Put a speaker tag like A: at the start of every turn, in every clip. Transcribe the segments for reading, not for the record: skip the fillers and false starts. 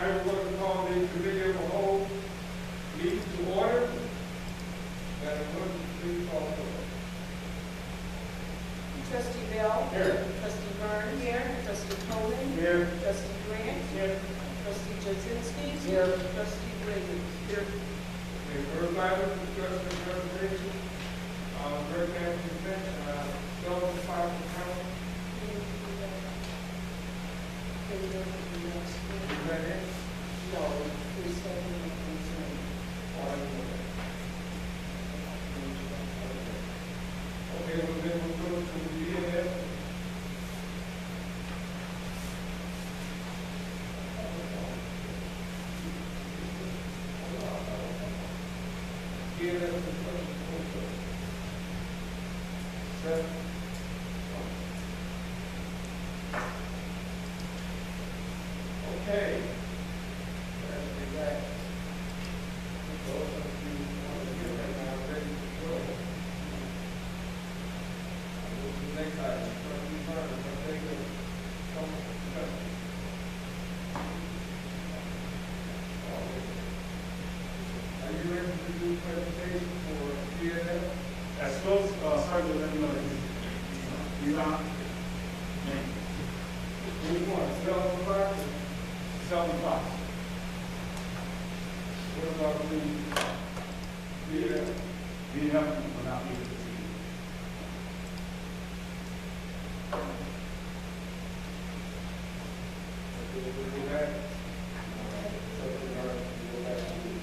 A: I will call the committee of the whole meeting to order. Madam Clerk, please call the roll.
B: Trustee Bell.
A: Here.
B: Trustee Burns. Here. Trustee Coleman.
A: Here.
B: Trustee Grant.
A: Here.
B: Trustee Jazinski.
A: Here.
B: Trustee Williams.
A: Here. Okay, first item, discussion and presentation, Clerk Comments, Seldon Fox Accounting. Is that it?
B: No, please stay in the concern.
A: Okay, well, then we'll go to the B&F. B&F Construction Code Services. Okay. Let's be back. Those of you who want to get right now ready to go. Next item, Trustee Burns, I think are you ready to do presentation for B&F?
C: As close, certainly let me know that you are.
A: Which one, Seldon Fox?
C: Seldon Fox.
A: What about the B&F?
C: B&F will not be able to see.
A: We'll go back. Trustee Burns, we'll go back to you.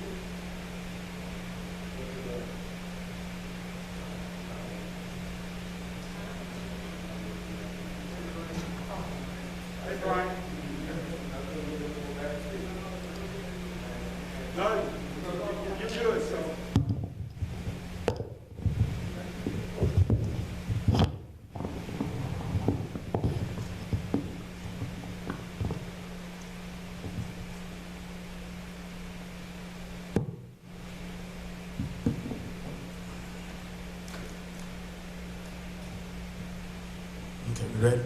C: Hey, Brian. No, you're good, so.
D: Okay, we ready?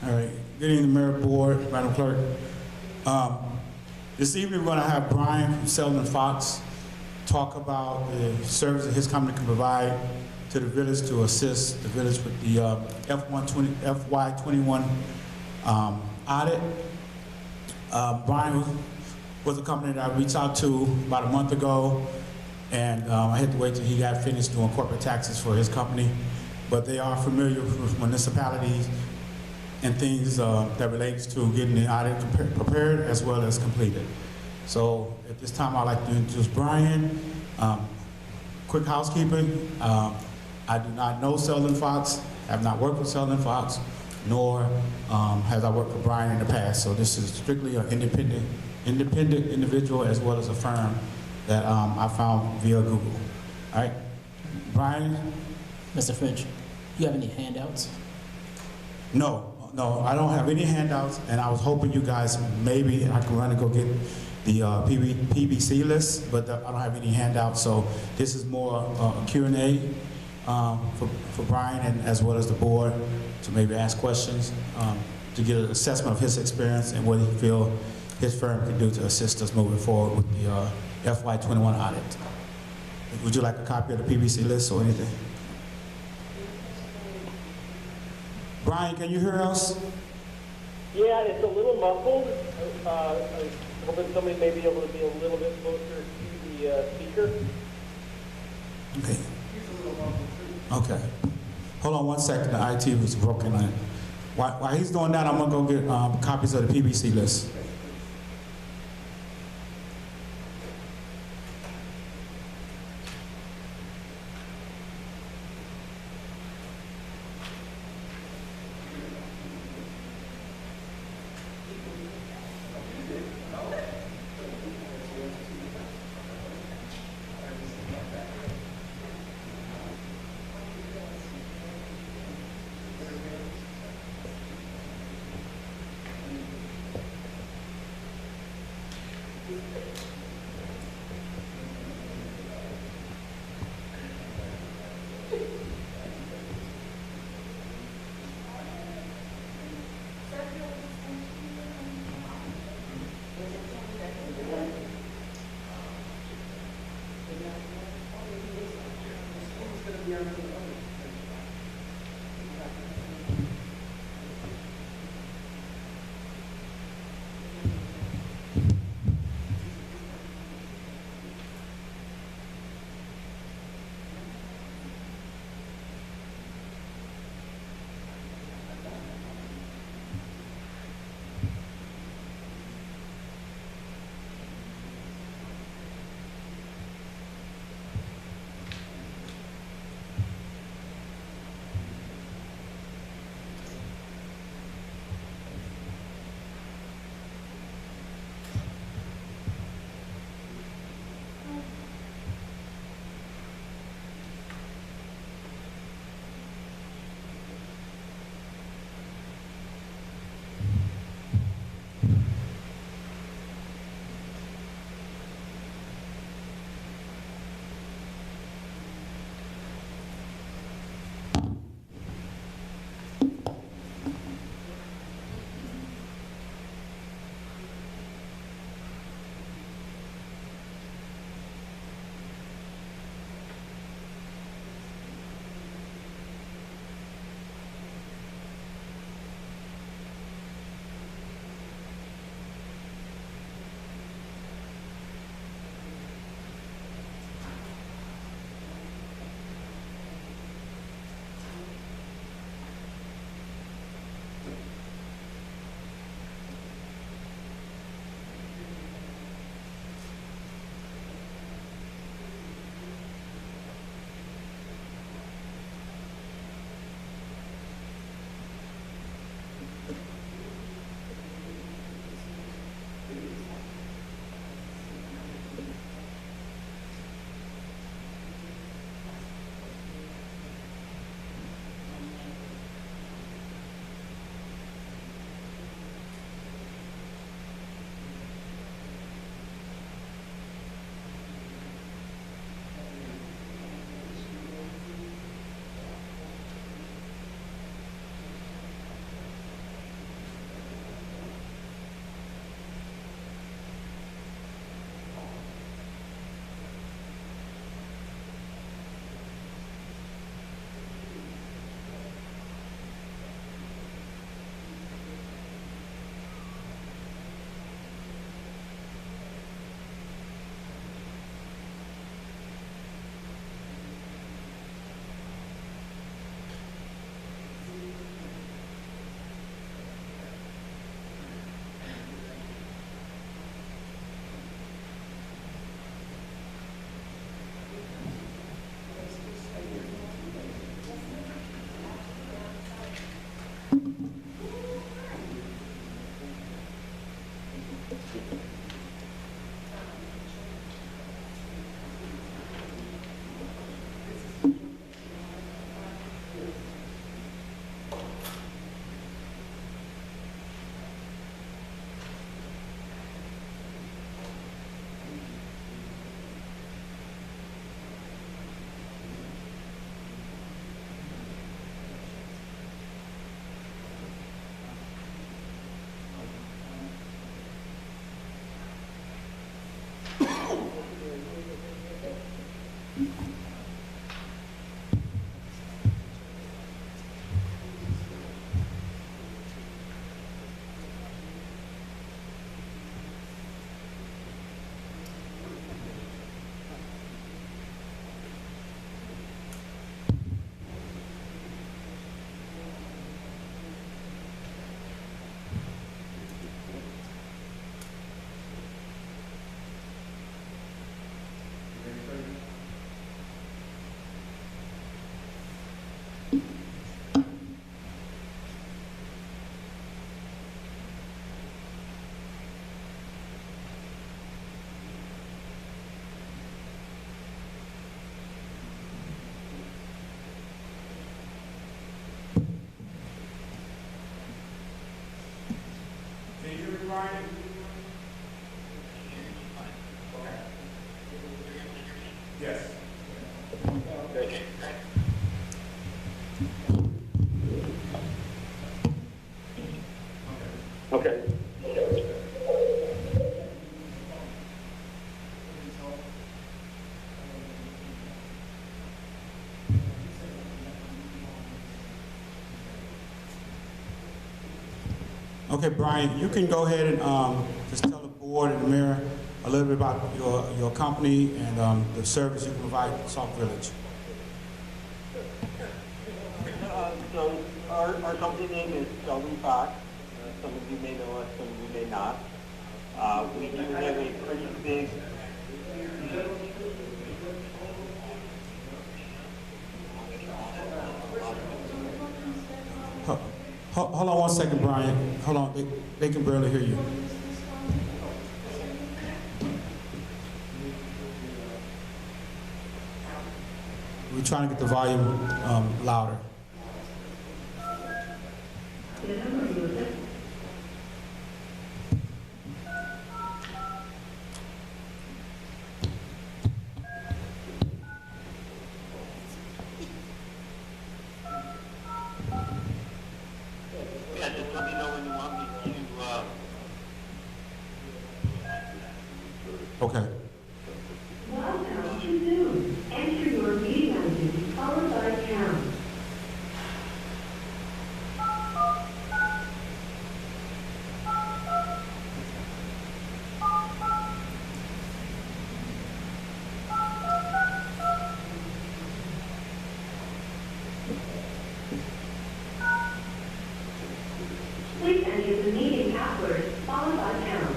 D: All right. Good evening, Mayor, Board, Madam Clerk. This evening, we're going to have Brian from Seldon Fox talk about the services his company can provide to the village to assist the village with the FY21 audit. Brian was a company that I reached out to about a month ago, and I had to wait till he got finished doing corporate taxes for his company. But they are familiar with municipalities and things that relates to getting the audit prepared as well as completed. So at this time, I'd like to introduce Brian. Quick housekeeping. I do not know Seldon Fox, have not worked with Seldon Fox, nor has I worked for Brian in the past. So this is strictly an independent individual as well as a firm that I found via Google. All right, Brian?
E: Mr. Finch, you have any handouts?
D: No, I don't have any handouts, and I was hoping you guys, maybe I could run and go get the PBC list, but I don't have any handouts, so this is more a Q&A for Brian and as well as the board to maybe ask questions, to get an assessment of his experience and what he feels his firm can do to assist us moving forward with the FY21 audit. Would you like a copy of the PBC list or anything? Brian, can you hear us?
F: Yeah, it's a little muffled. I was hoping somebody may be able to be a little bit closer to the speaker.
D: Okay. Okay. Hold on one second. The IT was broken. While he's doing that, I'm going to go get copies of the PBC list.
A: Brian? Okay. Yes.
F: Okay. Okay.
D: Okay, Brian, you can go ahead and just tell the board and the mayor a little bit about your company and the service you provide in Sauk Village.
F: So our company name is Seldon Fox. Some of you may know us, some of you may not. We do have a pretty big...
D: Hold on one second, Brian. Hold on, they can barely hear you. We're trying to get the volume louder.
F: Yeah, just let me know when you want me to...
D: Okay.
G: Welcome to Zoom. Enter your meeting ID followed by pound. Please enter the meeting password followed by pound.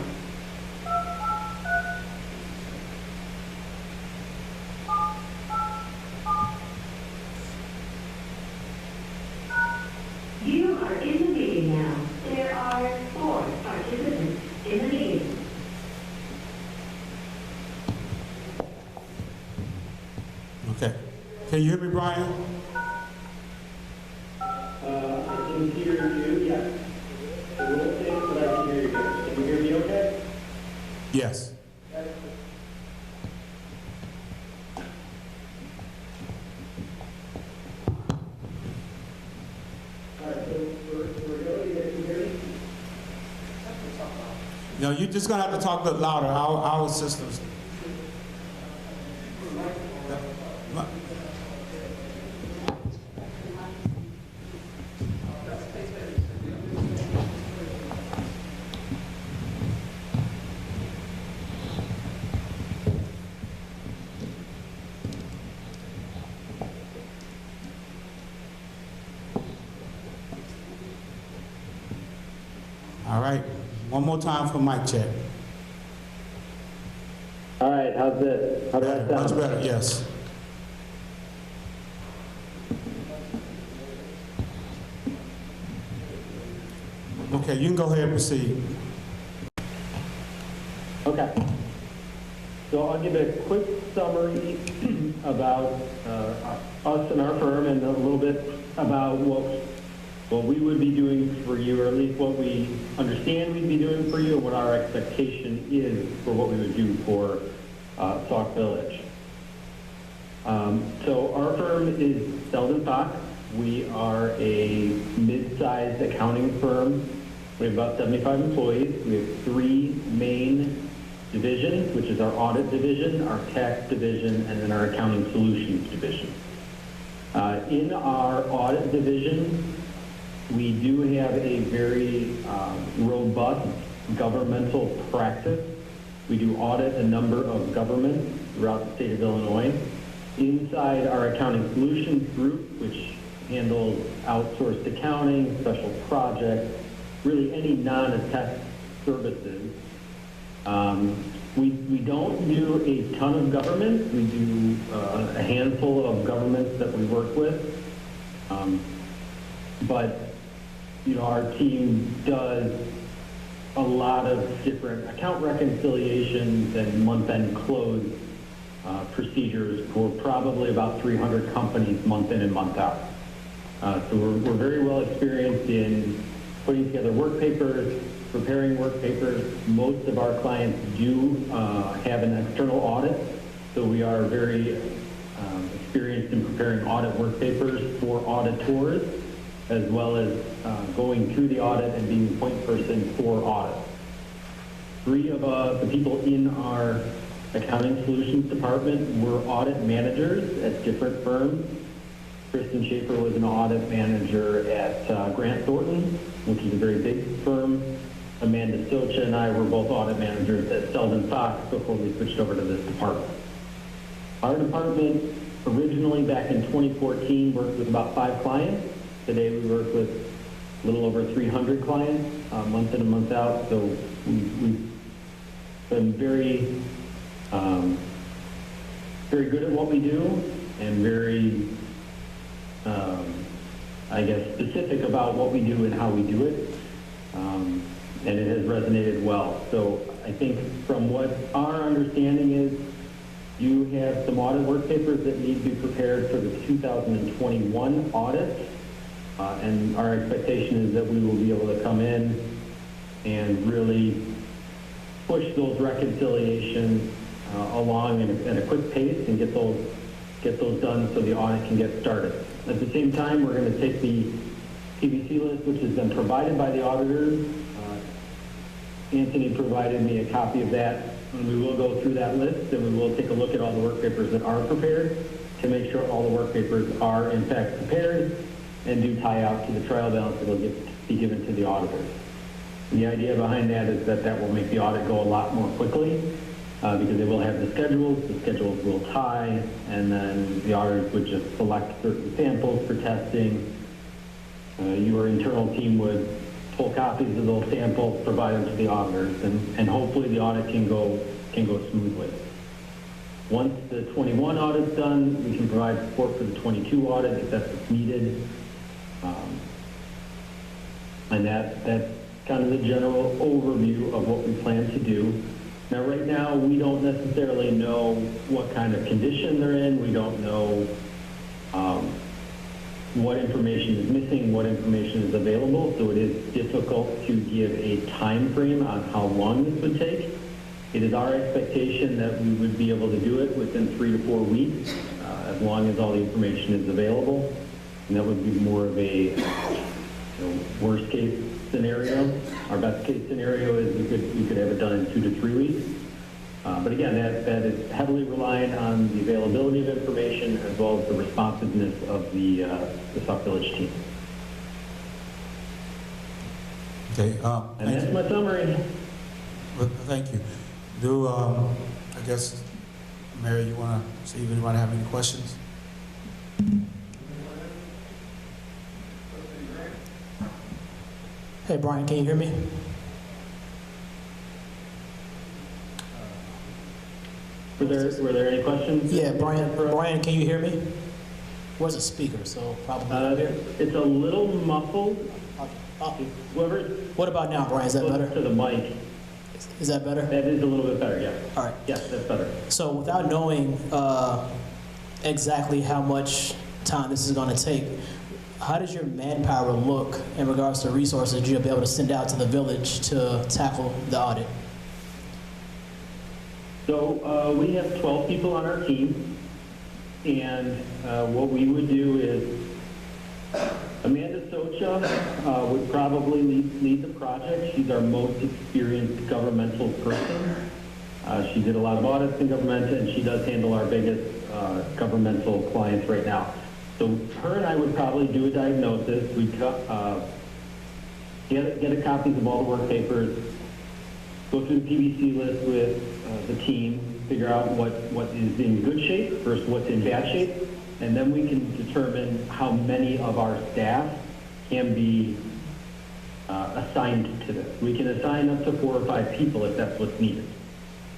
G: You are in the meeting now. There are 4 participants in the meeting.
D: Okay. Can you hear me, Brian?
F: I can hear you, yes. A little faint, but I can hear you good. Can you hear me okay?
D: Yes.
F: All right, so we're going to get you hear me?
D: No, you're just gonna have to talk a bit louder. Our systems. All right. One more time for mic check.
F: All right, how's this? How does that
D: Much
F: sound?
D: better, yes. Okay, you can go ahead and proceed.
F: Okay. So I'll give a quick summary about us and our firm and a little bit about what we would be doing for you, or at least what we understand we'd be doing for you, and what our expectation is for what we would do for Sauk Village. So our firm is Seldon Fox. We are a mid-sized accounting firm. We have about 75 employees. We have 3 main divisions, which is our audit division, our tax division, and then our accounting solutions division. In our audit division, we do have a very robust governmental practice. We do audit a number of governments throughout the state of Illinois. Inside our accounting solutions group, which handles outsourced accounting, special projects, really any non-attest services. We don't do a ton of government. We do a handful of governments that we work with. But you know, our team does a lot of different account reconciliations and month-end close procedures for probably about 300 companies month in and month out. So we're very well experienced in putting together work papers, preparing work papers. Most of our clients do have an external audit, so we are very experienced in preparing audit work papers for auditors, as well as going through the audit and being the point person for audit. 3 of the people in our accounting solutions department were audit managers at different firms. Kristen Schaefer was an audit manager at Grant Thornton, which is a very big firm. Amanda Socha and I were both audit managers at Seldon Fox before we switched over to this department. Our department originally back in 2014 worked with about 5 clients. Today we work with a little over 300 clients, month in and month out. So we've been very good at what we do and very, I guess, specific about what we do and how we do it. And it has resonated well. So I think from what our understanding is, you have some audit work papers that need to be prepared for the 2021 audit. And our expectation is that we will be able to come in and really push those reconciliations along at a quick pace and get those done so the audit can get started. At the same time, we're going to take the PBC list, which has been provided by the auditors. Anthony provided me a copy of that, and we will go through that list, and we will take a look at all the work papers that are prepared to make sure all the work papers are in fact prepared and do tie out to the trial balance that will be given to the auditors. And the idea behind that is that that will make the audit go a lot more quickly because they will have the schedules will tie, and then the auditors would just select certain samples for testing. Your internal team would pull copies of those samples, provide them to the auditors, and hopefully the audit can go smoothly. Once the 21 audit's done, we can provide support for the 22 audit if that's what's needed. And that's kind of the general overview of what we plan to do. Now, right now, we don't necessarily know what kind of condition they're in. We don't know what information is missing, what information is available, so it is difficult to give a time frame on how long this would take. It is our expectation that we would be able to do it within 3 to 4 weeks, as long as all the information is available. And that would be more of a worst case scenario. Our best case scenario is we could have it done in 2 to 3 weeks. But again, that is heavily reliant on the availability of information as well as the responsiveness of the Sauk Village team.
D: Okay.
F: And that's my summary.
D: Well, thank you. I guess, Mary, you want to see if anybody have any questions?
E: Hey, Brian, can you hear me?
F: Were there any questions?
E: Yeah, Brian, can you hear me? Where's the speaker? So probably.
F: It's a little muffled. Whoever.
E: What about now, Brian? Is that better?
F: To the mic.
E: Is that better?
F: That is a little bit better, yeah.
E: All right.
F: Yes, that's better.
E: So without knowing exactly how much time this is going to take, how does your manpower look in regards to resources you'll be able to send out to the village to tackle the audit?
F: So we have 12 people on our team, and what we would do is Amanda Socha would probably lead the project. She's our most experienced governmental person. She did a lot of audits in government, and she does handle our biggest governmental clients right now. So her and I would probably do a diagnosis. We'd get a copies of all the work papers, go through the PBC list with the team, figure out what is in good shape versus what's in bad shape, and then we can determine how many of our staff can be assigned to this. We can assign up to 4 or 5 people if that's what's needed,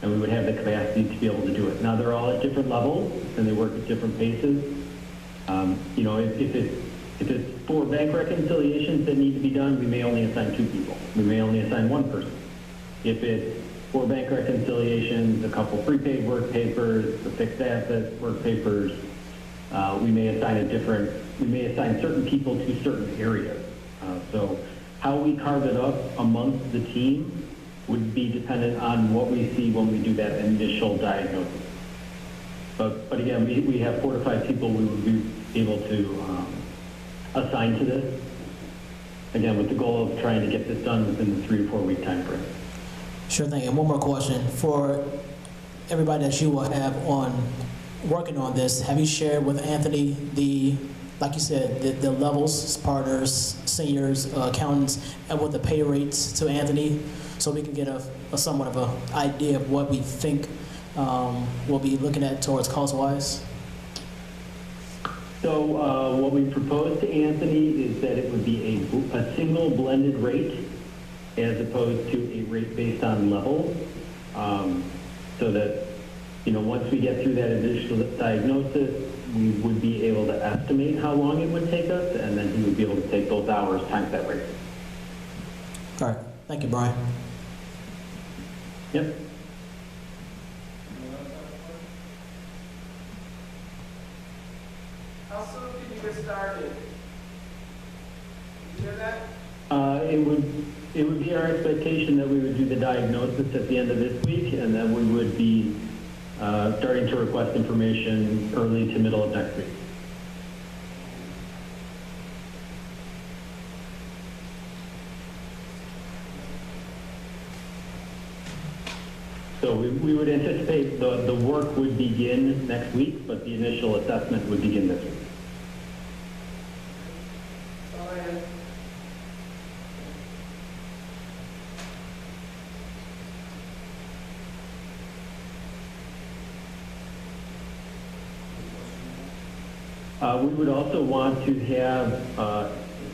F: and we would have the capacity to be able to do it. Now, they're all at different levels, and they work at different paces. If it's 4 bank reconciliations that need to be done, we may only assign 2 people. We may only assign 1 person. If it's 4 bank reconciliations, a couple prepaid work papers, the fixed asset work papers, we may assign certain people to certain areas. So how we carve it up amongst the team would be dependent on what we see when we do that initial diagnosis. But again, we have 4 to 5 people we would be able to assign to this. Again, with the goal of trying to get this done within the 3 to 4 week time frame.
E: Sure thing. And one more question. For everybody that you will have on working on this, have you shared with Anthony the like you said, the levels, partners, seniors, accountants, and what the pay rates to Anthony, so we can get a somewhat of an idea of what we think we'll be looking at towards cost-wise?
F: So what we proposed to Anthony is that it would be a single blended rate as opposed to a rate based on level, so that, you know, once we get through that initial diagnosis, we would be able to estimate how long it would take us, and then he would be able to take those hours times that rate.
E: All right, thank you, Brian.
F: Yep.
B: How soon can you get started? You hear that?
F: It would be our expectation that we would do the diagnosis at the end of this week, and then we would be starting to request information early to middle of next week. So we would anticipate the work would begin next week, but the initial assessment would begin this week.
B: All right.
F: We would also want to have,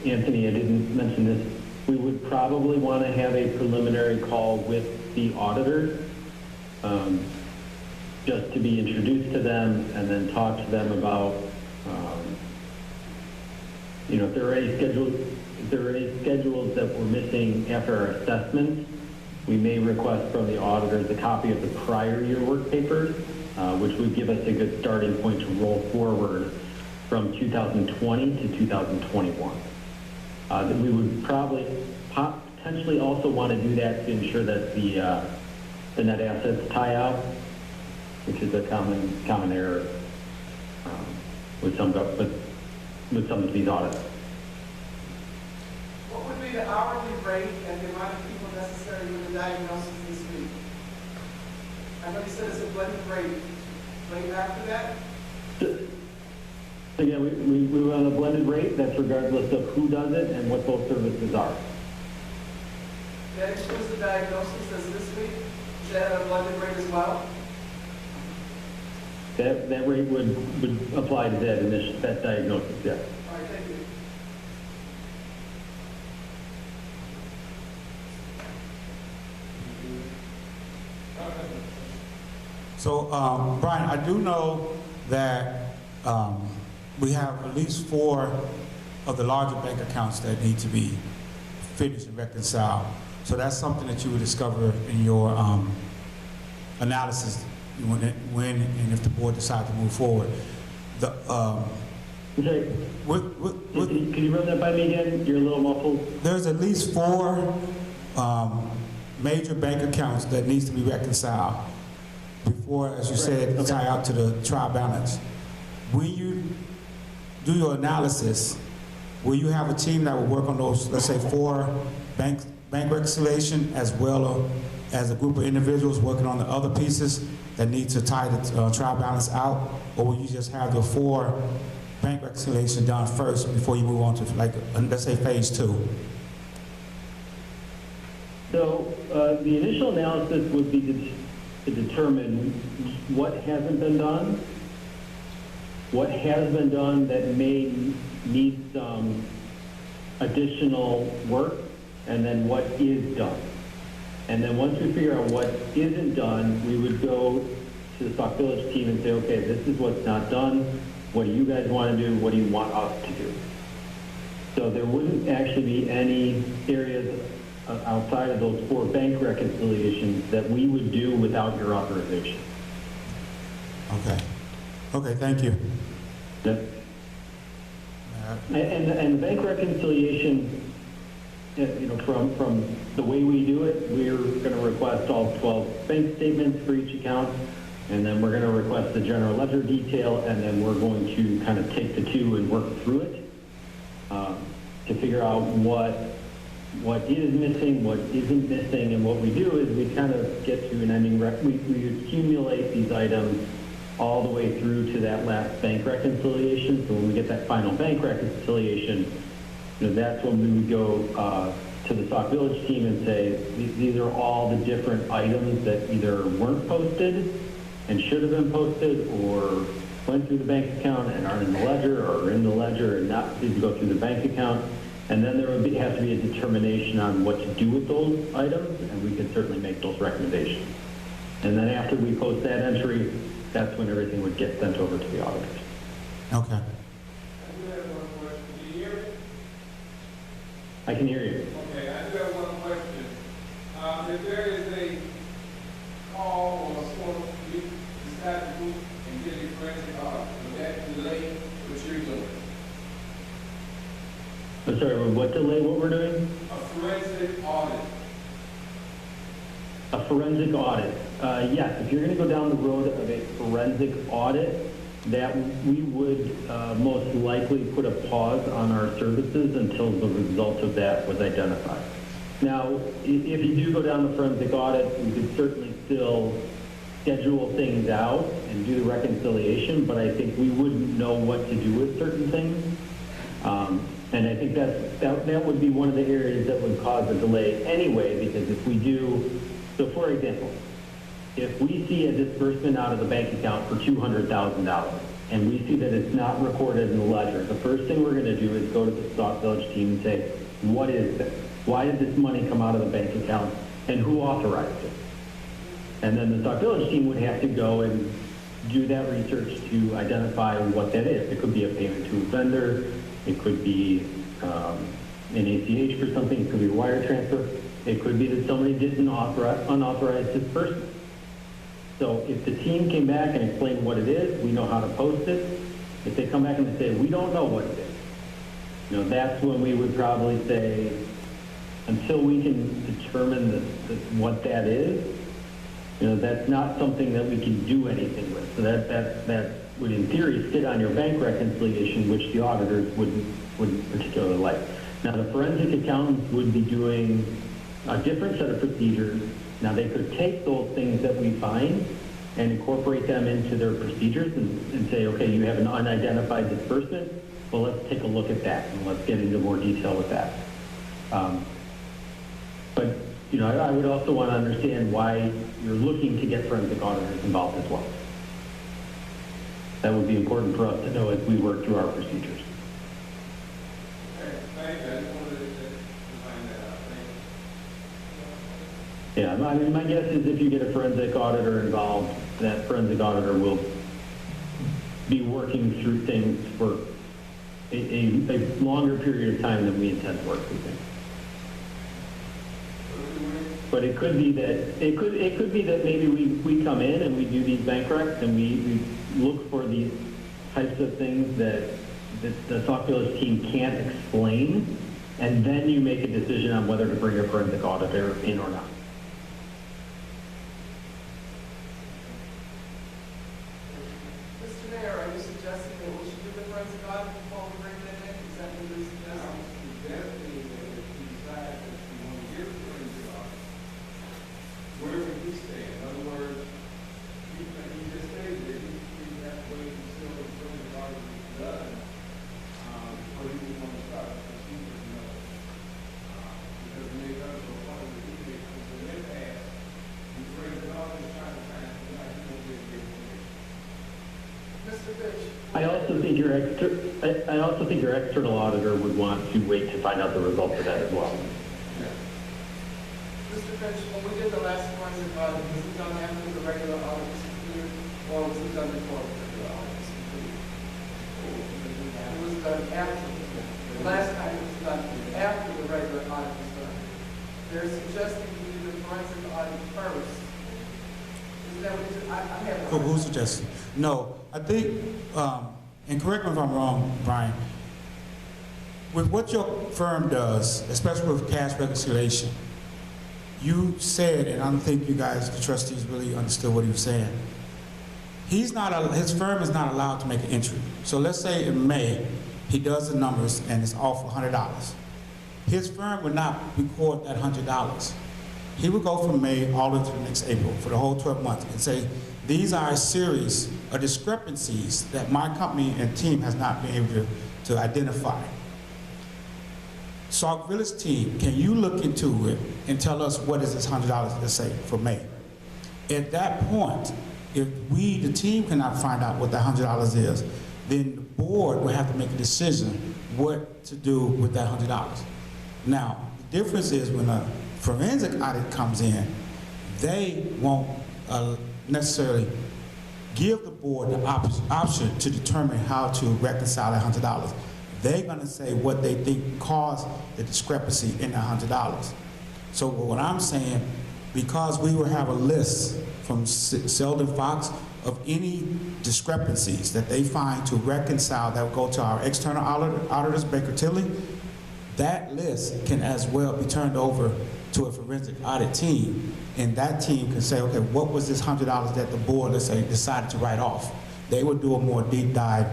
F: Anthony, I didn't mention this, we would probably want to have a preliminary call with the auditor, just to be introduced to them and then talk to them about, you know, if there are any schedules that we're missing after our assessment, we may request from the auditors a copy of the prior year work papers, which would give us a good starting point to roll forward from 2020 to 2021. We would probably potentially also want to do that to ensure that the net assets tie out, which is a common error with some of these audits.
B: What would be the hourly rate and the amount of people necessary with the diagnosis this week? I know you said it's a blended rate. Right after that?
F: So yeah, we run a blended rate that's regardless of who does it and what both services are.
B: That includes the diagnosis as this week? Is that a blended rate as well?
F: That rate would apply to that diagnosis, yes.
B: All right, thank you.
D: So, Brian, I do know that we have at least 4 of the larger bank accounts that need to be finished and reconciled. So that's something that you would discover in your analysis when and if the board decides to move forward. The,
F: Okay. Can you run that by me again? You're a little muffled.
D: There's at least 4 major bank accounts that needs to be reconciled before, as you said, tie out to the trial balance. When you do your analysis, will you have a team that will work on those, let's say 4 bank reconciliation, as well as a group of individuals working on the other pieces that need to tie the trial balance out? Or will you just have the 4 bank reconciliation done first before you move on to, like, let's say phase 2?
F: So the initial analysis would be to determine what hasn't been done, what has been done that may need some additional work, and then what is done. And then once we figure out what isn't done, we would go to the Sauk Village team and say, okay, this is what's not done. What do you guys want to do? What do you want us to do? So there wouldn't actually be any areas outside of those 4 bank reconciliations that we would do without your authorization.
D: Okay. Okay, thank you.
F: Yep. And the bank reconciliation, you know, from the way we do it, we're going to request all 12 bank statements for each account, and then we're going to request the general ledger detail, and then we're going to kind of take the 2 and work through it to figure out what is missing, what isn't missing, and what we do is we kind of get to an ending we accumulate these items all the way through to that last bank reconciliation. So when we get that final bank reconciliation, that's when we would go to the Sauk Village team and say, these are all the different items that either weren't posted and should have been posted, or went through the bank account and aren't in the ledger, or are in the ledger and not need to go through the bank account. And then there would have to be a determination on what to do with those items, and we could certainly make those recommendations. And then after we post that entry, that's when everything would get sent over to the auditors.
D: Okay.
A: I do have one question. Do you hear me?
F: I can hear you.
A: Okay, I do have one question. If there is a call or a sort of, you decide to go and get a forensic audit, will that delay what you're doing?
F: I'm sorry, what delay, what we're doing?
A: A forensic audit.
F: A forensic audit. Yes, if you're going to go down the road of a forensic audit, that we would most likely put a pause on our services until the result of that was identified. Now, if you do go down the forensic audit, we could certainly still schedule things out and do the reconciliation, but I think we wouldn't know what to do with certain things. And I think that would be one of the areas that would cause a delay anyway, because if we do, so for example, if we see a disbursement out of the bank account for $200,000 and we see that it's not recorded in the ledger, the first thing we're going to do is go to the Sauk Village team and say, what is this? Why did this money come out of the bank account and who authorized it? And then the Sauk Village team would have to go and do that research to identify what that is. It could be a payment to a vendor, it could be an ACH for something, it could be a wire transfer, it could be that somebody did an unauthorized disbursement. So if the team came back and explained what it is, we know how to post it. If they come back and they say, we don't know what it is, that's when we would probably say, until we can determine what that is, that's not something that we can do anything with. So that would in theory sit on your bank reconciliation, which the auditors wouldn't particularly like. Now the forensic accountants would be doing a different set of procedures. Now they could take those things that we find and incorporate them into their procedures and say, okay, you have an unidentified disbursement, well, let's take a look at that and let's get into more detail with that. But I would also want to understand why you're looking to get forensic auditors involved as well. That would be important for us to know as we work through our procedures.
A: Okay, thank you. I just wanted to find that out. Thank you.
F: Yeah, I mean, my guess is if you get a forensic auditor involved, that forensic auditor will be working through things for a longer period of time than we intend to work through things. But it could be that maybe we come in and we do these bank recs and we look for these types of things that the Sauk Village team can't explain, and then you make a decision on whether to bring a forensic auditor in or not.
B: Mr. Mayor, are you suggesting that we should do the forensic audit before we bring that in? Is that what you're suggesting?
A: Definitely, if you decide that you want to get a forensic audit, where would you stay? In other words, you just stated that you have to wait until the forensic audit is done, or you would want to start a procedure, because when they come to a point where you get to the impasse, you forensic audit is trying to find out you won't be able to get information.
B: Mr. Fitch?
F: I also think your external auditor would want to wait to find out the results of that as well.
B: Mr. Fitch, when we did the last forensic audit, was it done after the regular audit was completed, or was it done before the regular audit was completed? It was done after. The last time it was done after the regular audit was done. They're suggesting we do the forensic audit first. Is that what you, I have.
D: Who suggested? No, I think, and correct me if I'm wrong, Brian, with what your firm does, especially with cash reconciliation, you said, and I don't think you guys, the trustees, really understood what he was saying. His firm is not allowed to make an entry. So let's say in May, he does the numbers and it's off $100. His firm would not record that $100. He would go from May all the way to the next April for the whole 12 months and say, These are a series of discrepancies that my company and team has not been able to identify. Sauk Village team, can you look into it and tell us what is this $100, let's say, for May? At that point, if we, the team, cannot find out what that $100 is, then the board will have to make a decision what to do with that $100. Now, the difference is when a forensic audit comes in, they won't necessarily give the board the option to determine how to reconcile that $100. They're going to say what they think caused the discrepancy in the $100. So what I'm saying, because we will have a list from Seldon Fox of any discrepancies that they find to reconcile that will go to our external auditors, Baker Tilly, that list can as well be turned over to a forensic audit team, and that team can say, okay, what was this $100 that the board, let's say, decided to write off? They would do a more deep dive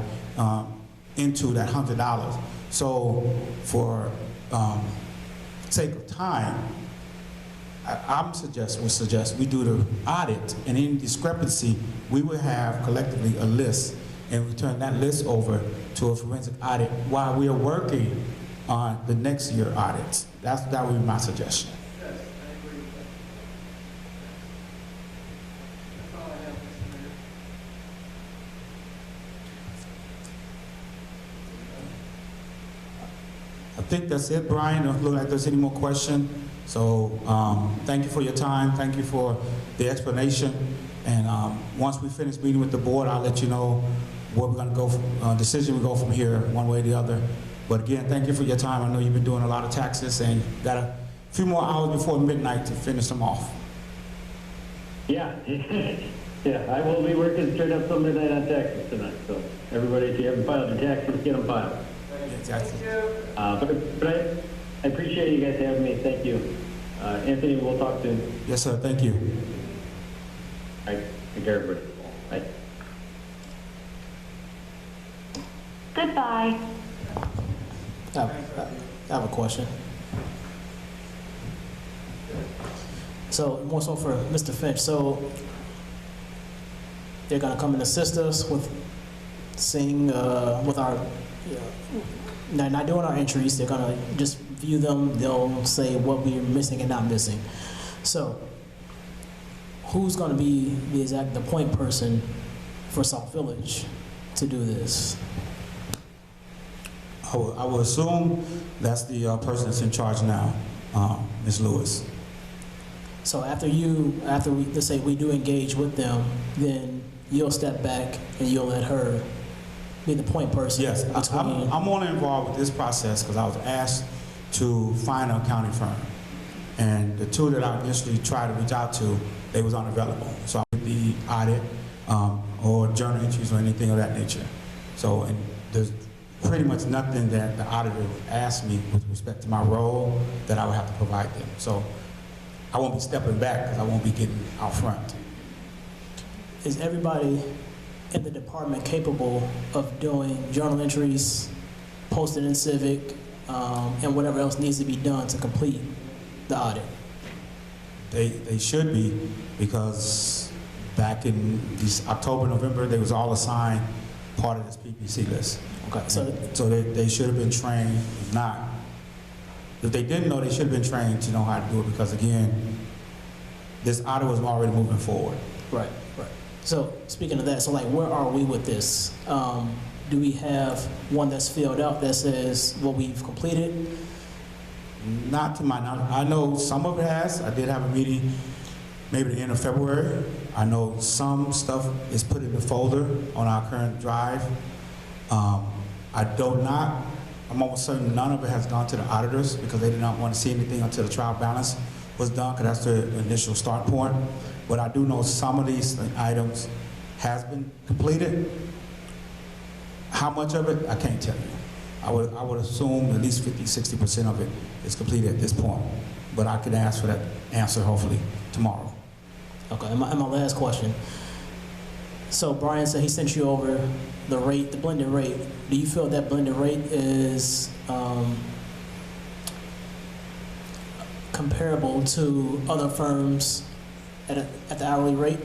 D: into that $100. So for sake of time, I would suggest we do the audit, and any discrepancy, we would have collectively a list, and we turn that list over to a forensic audit while we are working on the next year audits. That would be my suggestion.
B: Yes, I agree with that. That's all I have, Mr. Mayor.
D: I think that's it, Brian. Don't look like there's any more questions. So thank you for your time. Thank you for the explanation. And once we finish meeting with the board, I'll let you know where we're going to go, decision we go from here, one way or the other. But again, thank you for your time. I know you've been doing a lot of taxes and got a few more hours before midnight to finish them off.
F: Yeah, yeah, I will be working straight up till midnight on taxes tonight. So everybody, if you haven't filed your taxes, get them filed.
D: Exactly.
B: Thank you.
F: But I appreciate you guys having me. Thank you. Anthony, we'll talk soon.
D: Yes, sir. Thank you.
F: All right, take care, everybody. Bye.
G: Goodbye.
E: I have a question. So, more so for Mr. Finch. So, they're going to come and assist us with seeing, with our, not doing our entries. They're going to just view them. They'll say what we're missing and not missing. So, who's going to be the point person for Sauk Village to do this?
D: I will assume that's the person that's in charge now, Ms. Lewis.
E: So after we, let's say we do engage with them, then you'll step back and you'll let her be the point person.
D: Yes,
E: between...
D: I'm only involved with this process because I was asked to find an accounting firm. And the two that I initially tried to reach out to, they was unavailable. So I would be audit or journal entries or anything of that nature. So, and there's pretty much nothing that the auditor would ask me with respect to my role that I would have to provide them. So I won't be stepping back because I won't be getting out front.
E: Is everybody in the department capable of doing journal entries, posted in Civic, and whatever else needs to be done to complete the audit?
D: They should be, because back in this October, November, they was all assigned part of this PPC list.
E: Okay,
D: So they should have been trained. If not, if they didn't know, they should have been trained to know how to do it, because again, this audit was already moving forward.
E: right. So speaking of that, so like where are we with this? Do we have one that's filled out that says what we've completed?
D: Not to my knowledge. I know some of it has. I did have a meeting maybe the end of February. I know some stuff is put in the folder on our current drive. I'm almost certain none of it has gone to the auditors because they did not want to see anything until the trial balance was done, because that's the initial start point. But I do know some of these items has been completed. How much of it, I can't tell you. I would assume at least 50–60% of it is completed at this point. But I could ask for that answer hopefully tomorrow.
E: Okay, and my last question. So Brian said he sent you over the rate, the blended rate. Do you feel that blended rate is comparable to other firms at the hourly rate?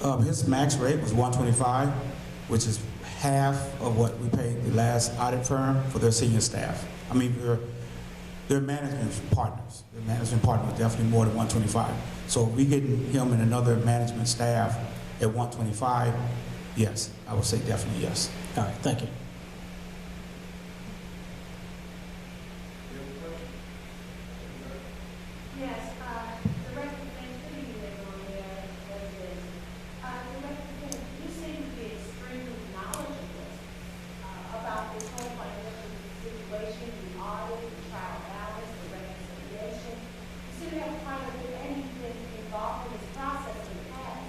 D: His max rate was 125, which is half of what we paid the last audit firm for their senior staff. I mean, their management partners. Their management partner was definitely more than 125. So if we getting him and another management staff at 125, yes, I would say definitely yes.
E: All right, thank you.
G: Yes, Director Van, putting you in on there as this. Director Van, you seem to be extremely knowledgeable about this whole financial situation, the audit, the trial balance, the reconciliation. You seem to have quite a bit, and you've been involved in this process in the past.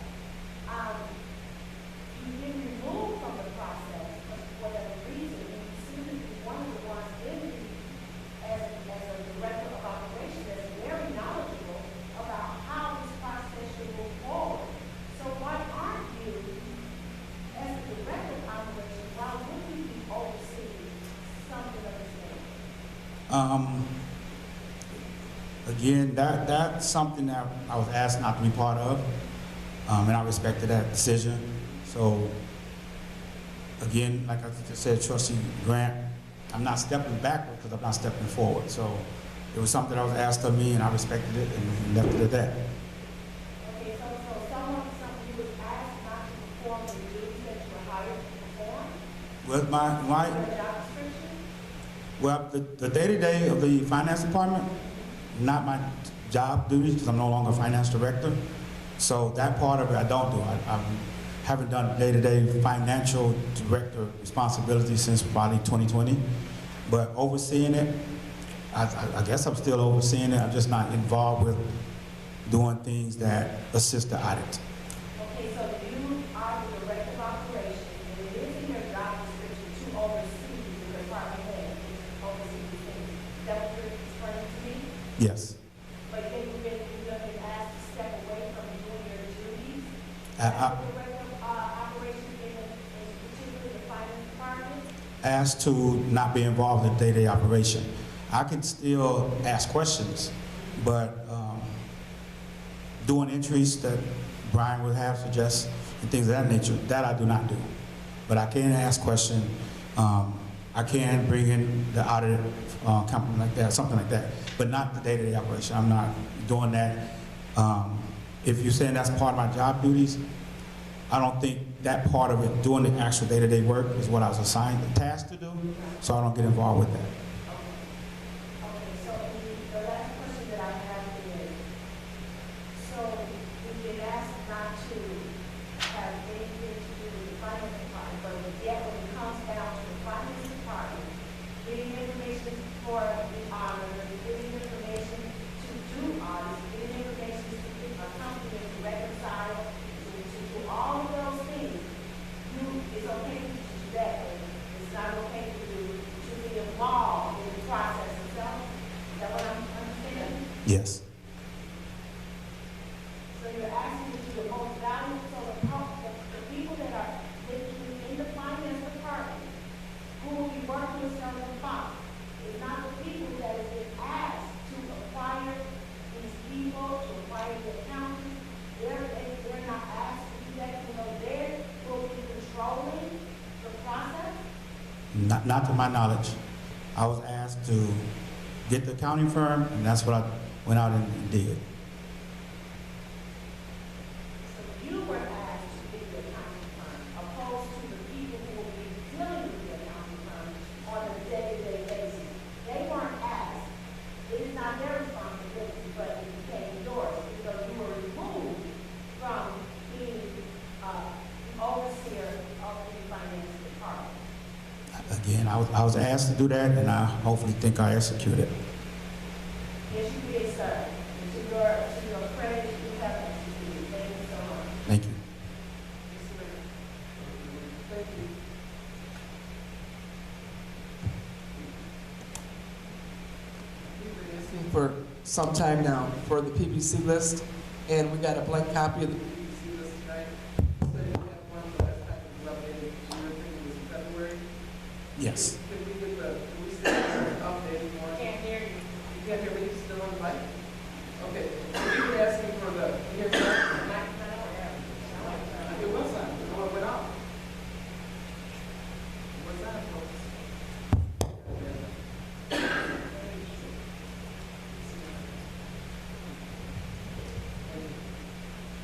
G: You've been removed from the process for whatever reason, and you seem to be one of the ones in the, as a director of operations, that's very knowledgeable about how this process should move forward. So why aren't you, as the director of operations, why wouldn't you be overseeing something of this nature?
D: Again, that's something that I was asked not to be part of, and I respected that decision. So, again, like I just said, Trustee Grant, I'm not stepping backward because I'm not stepping forward. So, it was something that was asked of me, and I respected it and left it at that.
G: Okay, so something you was asked not to perform the duties that you were hired to perform?
D: Well, my
G: Your job description?
D: well, the day-to-day of the finance department, not my job duties because I'm no longer a finance director. So that part of it I don't do. I haven't done day-to-day financial director responsibilities since probably 2020. But overseeing it, I guess I'm still overseeing it. I'm just not involved with doing things that assist the audit.
G: Okay, so you are the director of operations, and it is in your job description to oversee the department head, to oversee these things. Is that what you're explaining to me?
D: Yes.
G: But then you've been asked to step away from doing your duties
D: I-
G: as the director of operations in particularly the finance department?
D: Asked to not be involved in day-to-day operation. I can still ask questions, but doing entries that Brian would have suggest and things of that nature, that I do not do. But I can ask questions. I can bring in the audit company like that, something like that, but not the day-to-day operation. I'm not doing that. If you're saying that's part of my job duties, I don't think that part of it, doing the actual day-to-day work, is what I was assigned the task to do, so I don't get involved with that.
G: Okay, so the last question that I have is, so we've been asked not to have anything to do with the finance department, but yet when it comes down to the finance department, getting information for the auditor, getting information to do audits, getting information to get a company to reconcile, to do all of those things, it's okay to do that, but it's not okay to be involved in the process itself. Is that what I'm understanding?
D: Yes.
G: So you're asking to do the most valuable, so the people that are in the finance department, who will be working with Seldon Fox, is not the people that have been asked to acquire these people, to acquire the accountants. They're not asked to do that, they will be controlling the process.
D: Not to my knowledge. I was asked to get the accounting firm, and that's what I went out and did.
G: So you were asked to get the accounting firm, opposed to the people who will be dealing with the accounting firm on a day-to-day basis. They weren't asked. It is not their responsibility, but it became yours because you were removed from being the overseer of the finance department.
D: Again, I was asked to do that, and I hopefully think I executed.
G: Yes, you did, sir. And to your credit, you have executed. Thank you so much.
D: Thank you.
B: Thank you. We've been asking for some time now for the PPC list, and we got a blank copy of the PPC list tonight. So you have one the last time it was updated, your opinion was in February.
D: Yes.
B: Can we see the updated one?
G: Can't hear you.
B: You can't hear me, still on the mic? Okay, so we've been asking for the, you hear me?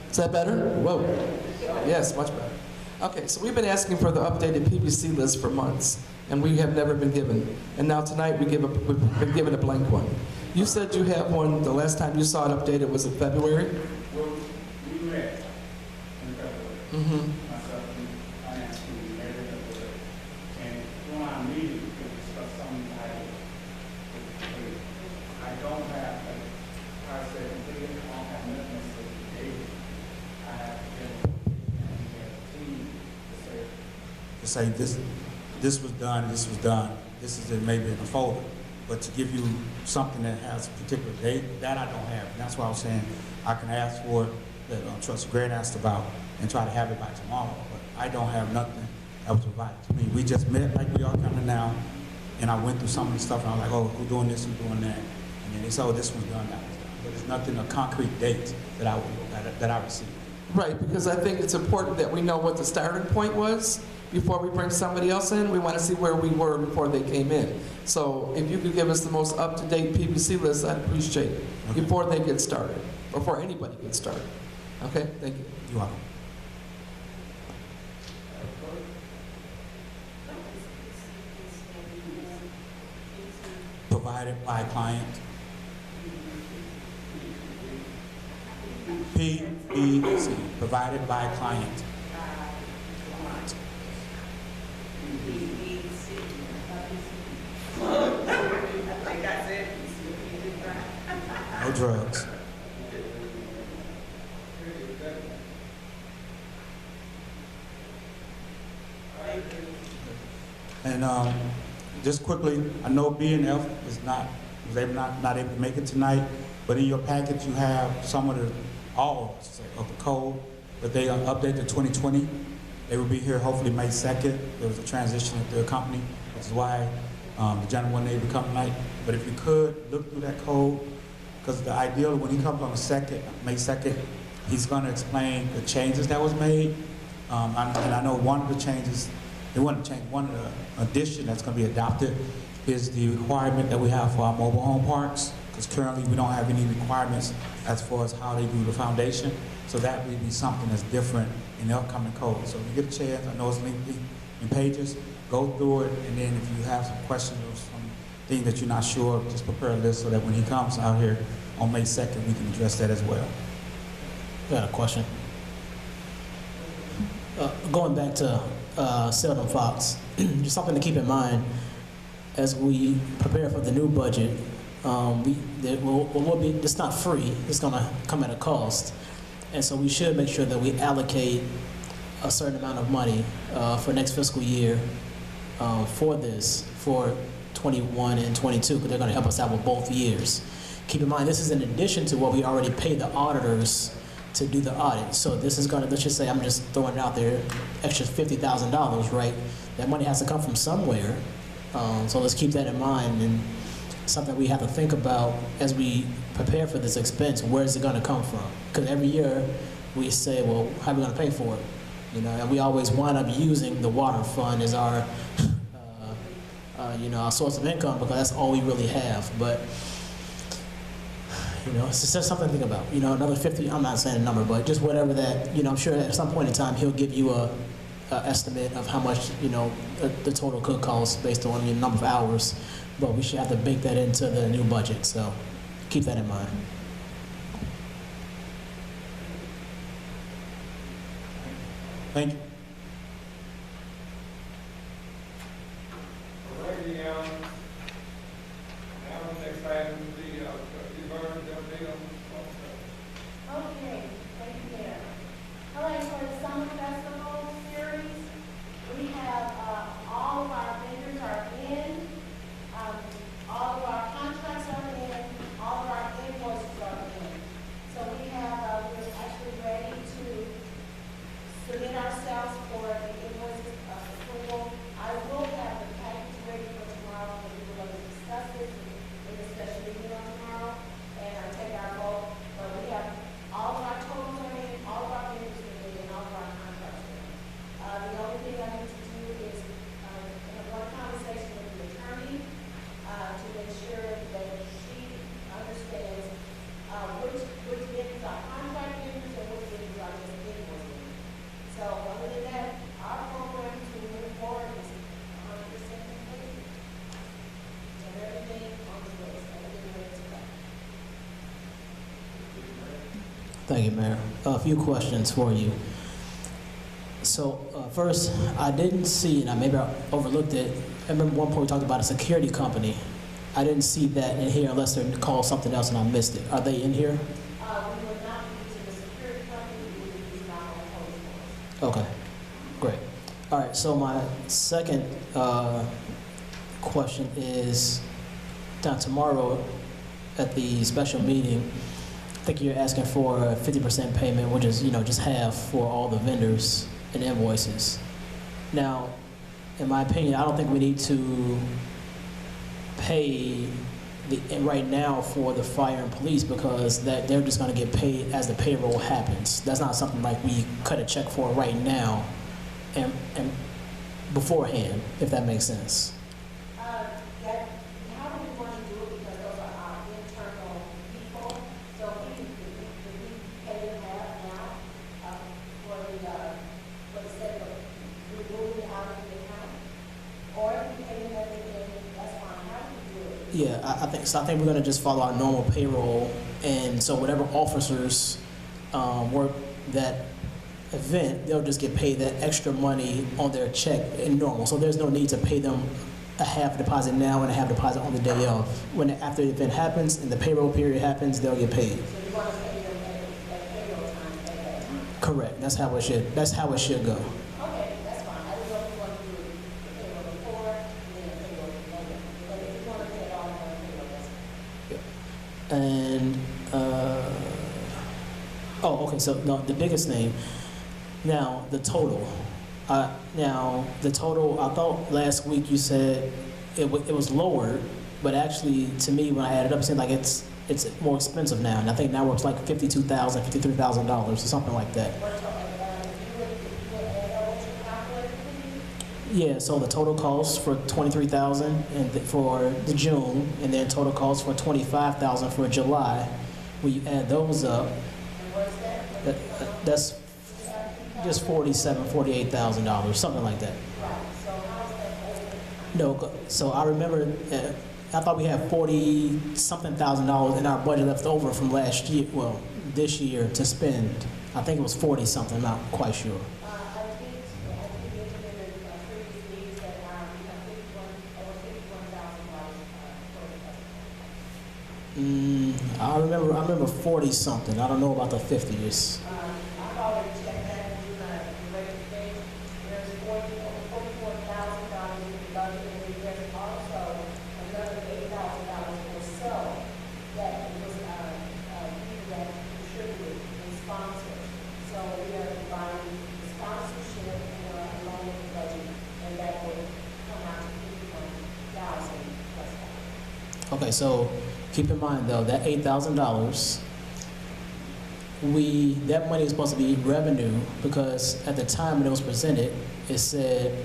B: Is that better? Whoa. Yes, much better. Okay, so we've been asking for the updated PVC list for months, and we have never been given. And now tonight we've been given a blank one. You said you have one, the last time you saw it updated was in February?
A: Well, we met in February. Myself and finance committee met in February. And during our meeting, we discussed some items. I don't have, like I said, I don't have nothing necessarily dated. I have been and a team to say,
D: this was done, this was done, this is it maybe in a folder. But to give you something that has a particular date, that I don't have. And that's why I was saying I can ask for it, that Trustee Grant asked about, and try to have it by tomorrow. But I don't have nothing that was provided to me. We just met like we are kind of now, and I went through some of the stuff, and I was like, oh, who's doing this, who's doing that? And then they said, oh, this one's done, that one's done. But there's nothing, a concrete date that I received.
B: Right, because I think it's important that we know what the starting point was before we bring somebody else in. We want to see where we were before they came in. So if you could give us the most up-to-date PVC list, I'd appreciate it,
D: Okay.
B: before they get started, before anybody gets started. Okay, thank you.
D: You're welcome. Provided by client. PEC, provided by client. No drugs. And just quickly, I know B&F is not able to make it tonight, but in your package you have some of the all of the code, but they updated to 2020. They will be here hopefully May 2nd. There was a transition at their company, which is why the gentleman wasn't able to come tonight. But if you could look through that code, because the ideal when he comes on the 2nd, May 2nd, he's going to explain the changes that was made. And I know one of the changes, one of the addition that's going to be adopted is the requirement that we have for our mobile home parks, because currently we don't have any requirements as far as how they do the foundation. So that would be something that's different in the upcoming code. So if you get a chance, I know it's lengthy in pages, go through it, and then if you have some questions or something that you're not sure, just prepare a list so that when he comes out here on May 2nd, we can address that as well.
E: I got a question. Going back to Seldon Fox, just something to keep in mind as we prepare for the new budget. It's not free. It's going to come at a cost, and so we should make sure that we allocate a certain amount of money for next fiscal year for this, for 21 and 22, because they're going to help us out with both years. Keep in mind, this is in addition to what we already paid the auditors to do the audit. So this is going to, let's just say, I'm just throwing it out there, extra $50,000, right? That money has to come from somewhere. So let's keep that in mind, and something we have to think about as we prepare for this expense. Where is it going to come from? Because every year we say, well, how are we going to pay for it? You know, and we always wind up using the water fund as our, our source of income, because that's all we really have. But it's just something to think about. Another 50. I'm not saying a number, but just whatever that. I'm sure at some point in time he'll give you a estimate of how much the total could cost based on the number of hours. But we should have to bake that into the new budget. So keep that in mind.
D: Thank you.
A: Alrighty, now next item is the Burns update on
G: Okay, thank you, Mayor. All right, for the Summer Festival series, we have all of our vendors are in, all of our contracts are in, all of our invoices are in. So we have, we're actually ready to submit ourselves
E: Thank you, Mayor. A few questions for you. So first, I didn't see, and maybe I overlooked it. I remember one point we talked about a security company. I didn't see that in here unless they're called something else and I missed it. Are they in here?
G: We would not be using the security company, we would be using our own police force.
E: Okay, great. All right, so my second question is, down tomorrow at the special meeting, I think you're asking for a 50% payment, which is, just half for all the vendors and invoices. Now, in my opinion, I don't think we need to pay right now for the fire and police because they're just going to get paid as the payroll happens. That's not something like we cut a check for right now and beforehand, if that makes sense.
G: How do we want to do it, because those are our internal people, so if we pay them half now, for the sake of removing it out of the account, or if we pay them everything, that's fine, how do we do it?
E: Yeah, I think we're going to just follow our normal payroll, and so whatever officers work that event, they'll just get paid that extra money on their check in normal. So there's no need to pay them a half deposit now and a half deposit on the day of. After the event happens and the payroll period happens, they'll get paid.
G: So you want to pay them at payroll time at that time?
E: Correct. That's how it should go.
G: Okay, that's fine, I don't know if you want to do the payroll before, and then the payroll later, but if you want to pay it all on payroll, that's fine.
E: And okay. So no, the biggest thing. Now the total. I thought last week you said it was lowered, but actually to me when I added up, it seemed like it's more expensive now, and I think now it's like $52,000, $53,000 or something like that. Yeah. So the total cost for $23,000 and for the June, and then total cost for $25,000 for July. When you add those up, that's just $48,000, something like that. No, so I remember, I thought we had $40-something thousand in our budget left over from last year, well, this year to spend. I think it was 40-something, I'm not quite sure. I remember 40-something. I don't know about the 50s.
G: I've already checked that, and the rate of pay, there's over $44,000 in the budget, and there's also another $8,000 or so that was people that contributed and sponsored. So we are providing the sponsorship along with the budget, and that will come out to $51,000 plus.
E: Okay, so keep in mind though, that $8,000, that money is supposed to be revenue because at the time when it was presented, it said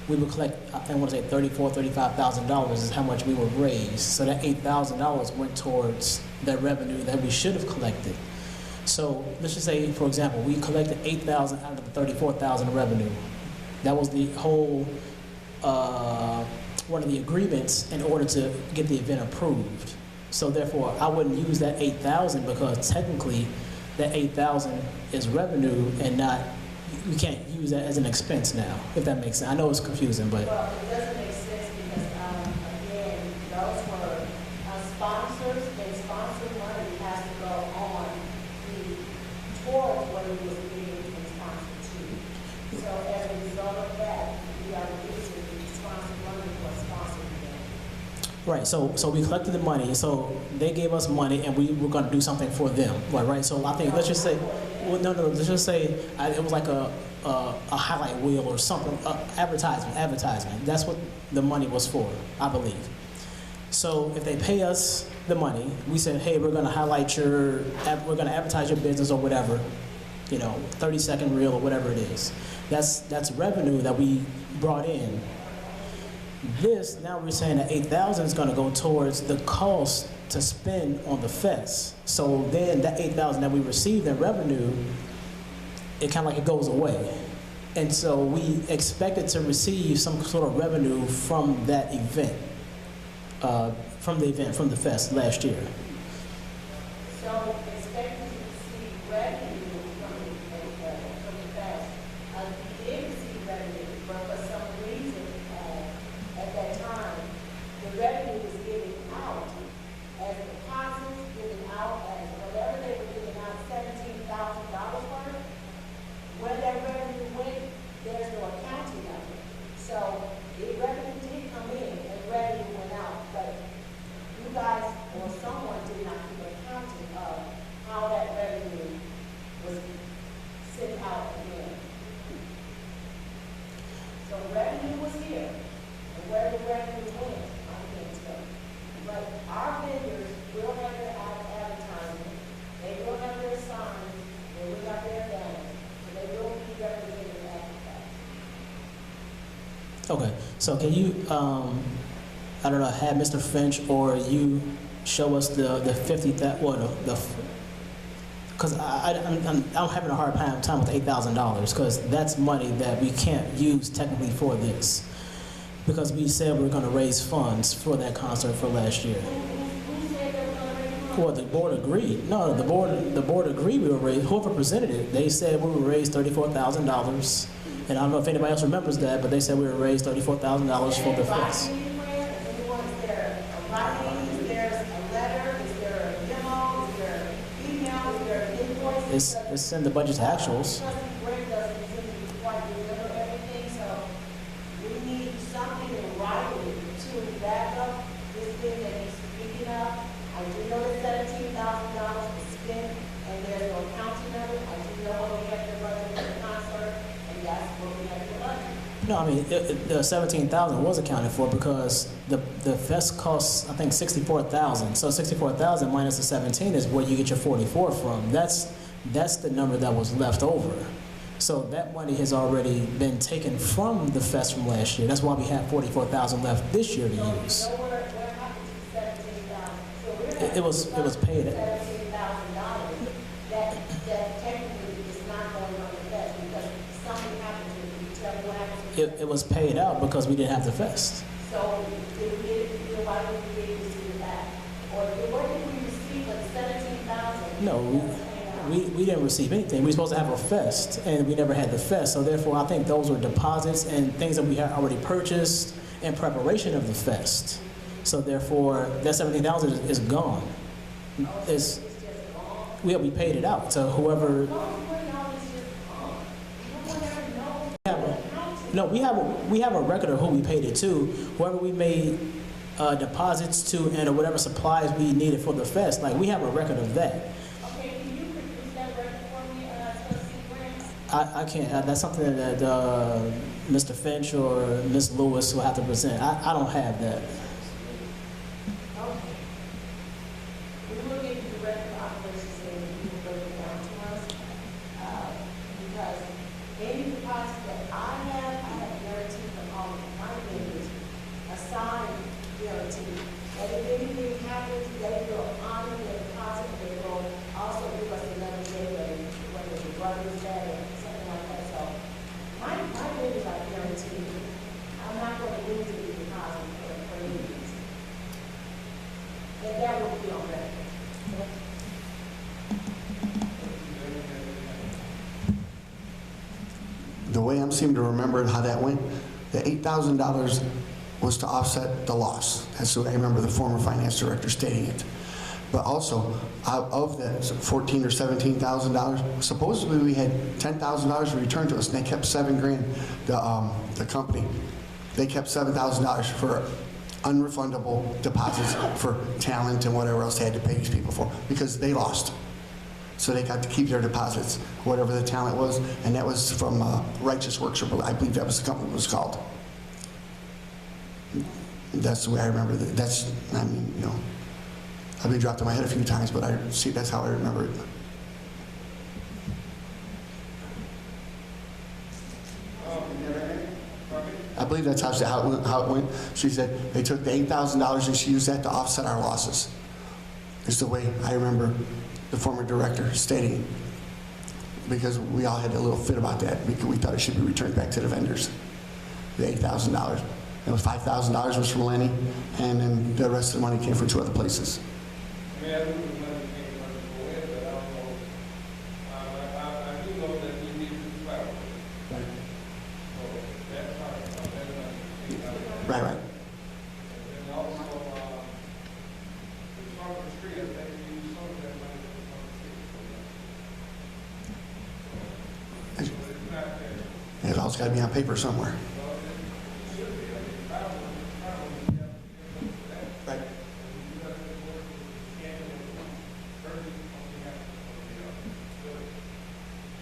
E: we would collect, I want to say $35,000 is how much we would raise. So that $8,000 went towards that revenue that we should have collected. So let's just say, for example, we collected $8,000 out of the $34,000 revenue. That was the whole, one of the agreements in order to get the event approved. So therefore, I wouldn't use that $8,000 because technically that $8,000 is revenue and not, we can't use that as an expense now, if that makes sense. I know it's confusing, but.
G: Well, it doesn't make sense because, again, those were sponsors, and sponsored money has to go on towards what it was being sponsored to. So as a result of that, we are using the sponsored money for sponsored events.
E: Right, so we collected the money, so they gave us money and we were gonna do something for them, right? So I think, let's just say, let's just say it was like a highlight wheel or something, advertisement. That's what the money was for, I believe. So if they pay us the money, we said, hey, we're gonna we're gonna advertise your business or whatever, 30-second reel or whatever it is. That's revenue that we brought in. This, now we're saying that $8,000 is going to go towards the cost to spend on the fest. So then that $8,000 that we received in revenue, it kind of like it goes away. And so we expected to receive some sort of revenue from that event, from the fest last year.
G: So expecting to receive revenue revenue went, I can't tell. But our vendors will have their advertising, they will have their signs, they will have their banners, so they will be represented at that.
E: Okay, so can you, I don't know, have Mr. Finch or you show us the 50, because I'm having a hard time with $8,000, because that's money that we can't use technically for this. Because we said we were gonna raise funds for that concert for last year.
G: Who said they were gonna raise money?
E: Well, the board agreed. No, the board agreed we would raise, whoever presented it, they said we would raise $34,000. And I don't know if anybody else remembers that, but they said we would raise $34,000 for the fest.
G: Is there a writing, is there a letter, is there a demo, is there email, is there an invoice?
E: It's in the budget actuals.
G: Trustee Grant doesn't seem to be quite deliver everything, so we need something in writing to back up this thing that he's speaking of. I do know that $17,000 was spent, and there's no counting of it. I do know what we have to budget for the concert, and that's what we have to budget.
E: No, I mean, the 17,000 was accounted for because the fest costs, I think, 64,000. So 64,000 minus the 17 is where you get your 44 from. That's the number that was left over. So that money has already been taken from the fest from last year. That's why we have 44,000 left this year to use.
G: So where happened to $17,000? So we're
E: It was paid.
G: $17,000 that technically is not going on the fest because something happened to it. Can you tell me what happened to it?
E: It was paid out because we didn't have the fest.
G: So did we get it, why didn't we receive it back? Or what did we receive for the 17,000?
E: No, we didn't receive anything. We were supposed to have a fest, and we never had the fest. So therefore, I think those were deposits and things that we had already purchased in preparation of the fest. So therefore, that 17,000 is gone. It's, we paid it out to whoever. No, we have a record of who we paid it to. Whoever we made deposits to, and whatever supplies we needed for the fest. Like, we have a record of that.
G: Okay, can you produce that record for me, Trustee Grant?
E: I can't. That's something that Mr. Finch or Ms. Lewis will have to present. I don't have that.
G: Okay. We will get the record of operations and you will break it down to us. Because any deposits that I have guaranteed from all of my vendors, a signed guarantee, that if anything happens, they will honor their deposit, they will also give us another day, whether it's Brother's Day or something like that. So my vendors are guaranteed. I'm not going to lose any deposit for any reason. And that will be on record.
H: The way I'm seeming to remember how that went, the $8,000 was to offset the loss. That's the way I remember the former finance director stating it. But also, out of that $14,000 or $17,000, supposedly we had $10,000 returned to us, and they kept $7,000. The company, they kept $7,000 for unrefundable deposits for talent and whatever else they had to pay these people for because they lost. So they got to keep their deposits, whatever the talent was, and that was from Righteous Works, or I believe that was the company was called. That's the way I remember it. That's, I mean, you know, I've been dropped in my head a few times, but I see that's how I remember it. I believe that's how it went. She said they took the $8,000 and she used that to offset our losses. Is the way I remember the former director stating it. Because we all had a little fit about that because we thought it should be returned back to the vendors. The $8,000. It was $5,000 was from Lenny, and then the rest of the money came from two other places.
A: I mean, I knew the money came from the board, but I don't know. I do know that we need to travel.
H: Right.
A: So that's how,
H: Right.
A: And also, the summer street, I think we use some of that money for the summer street. So it's not there.
H: It's always got to be on paper somewhere.
A: Well, it should be. I mean, travel, we have to get for that.
H: Right.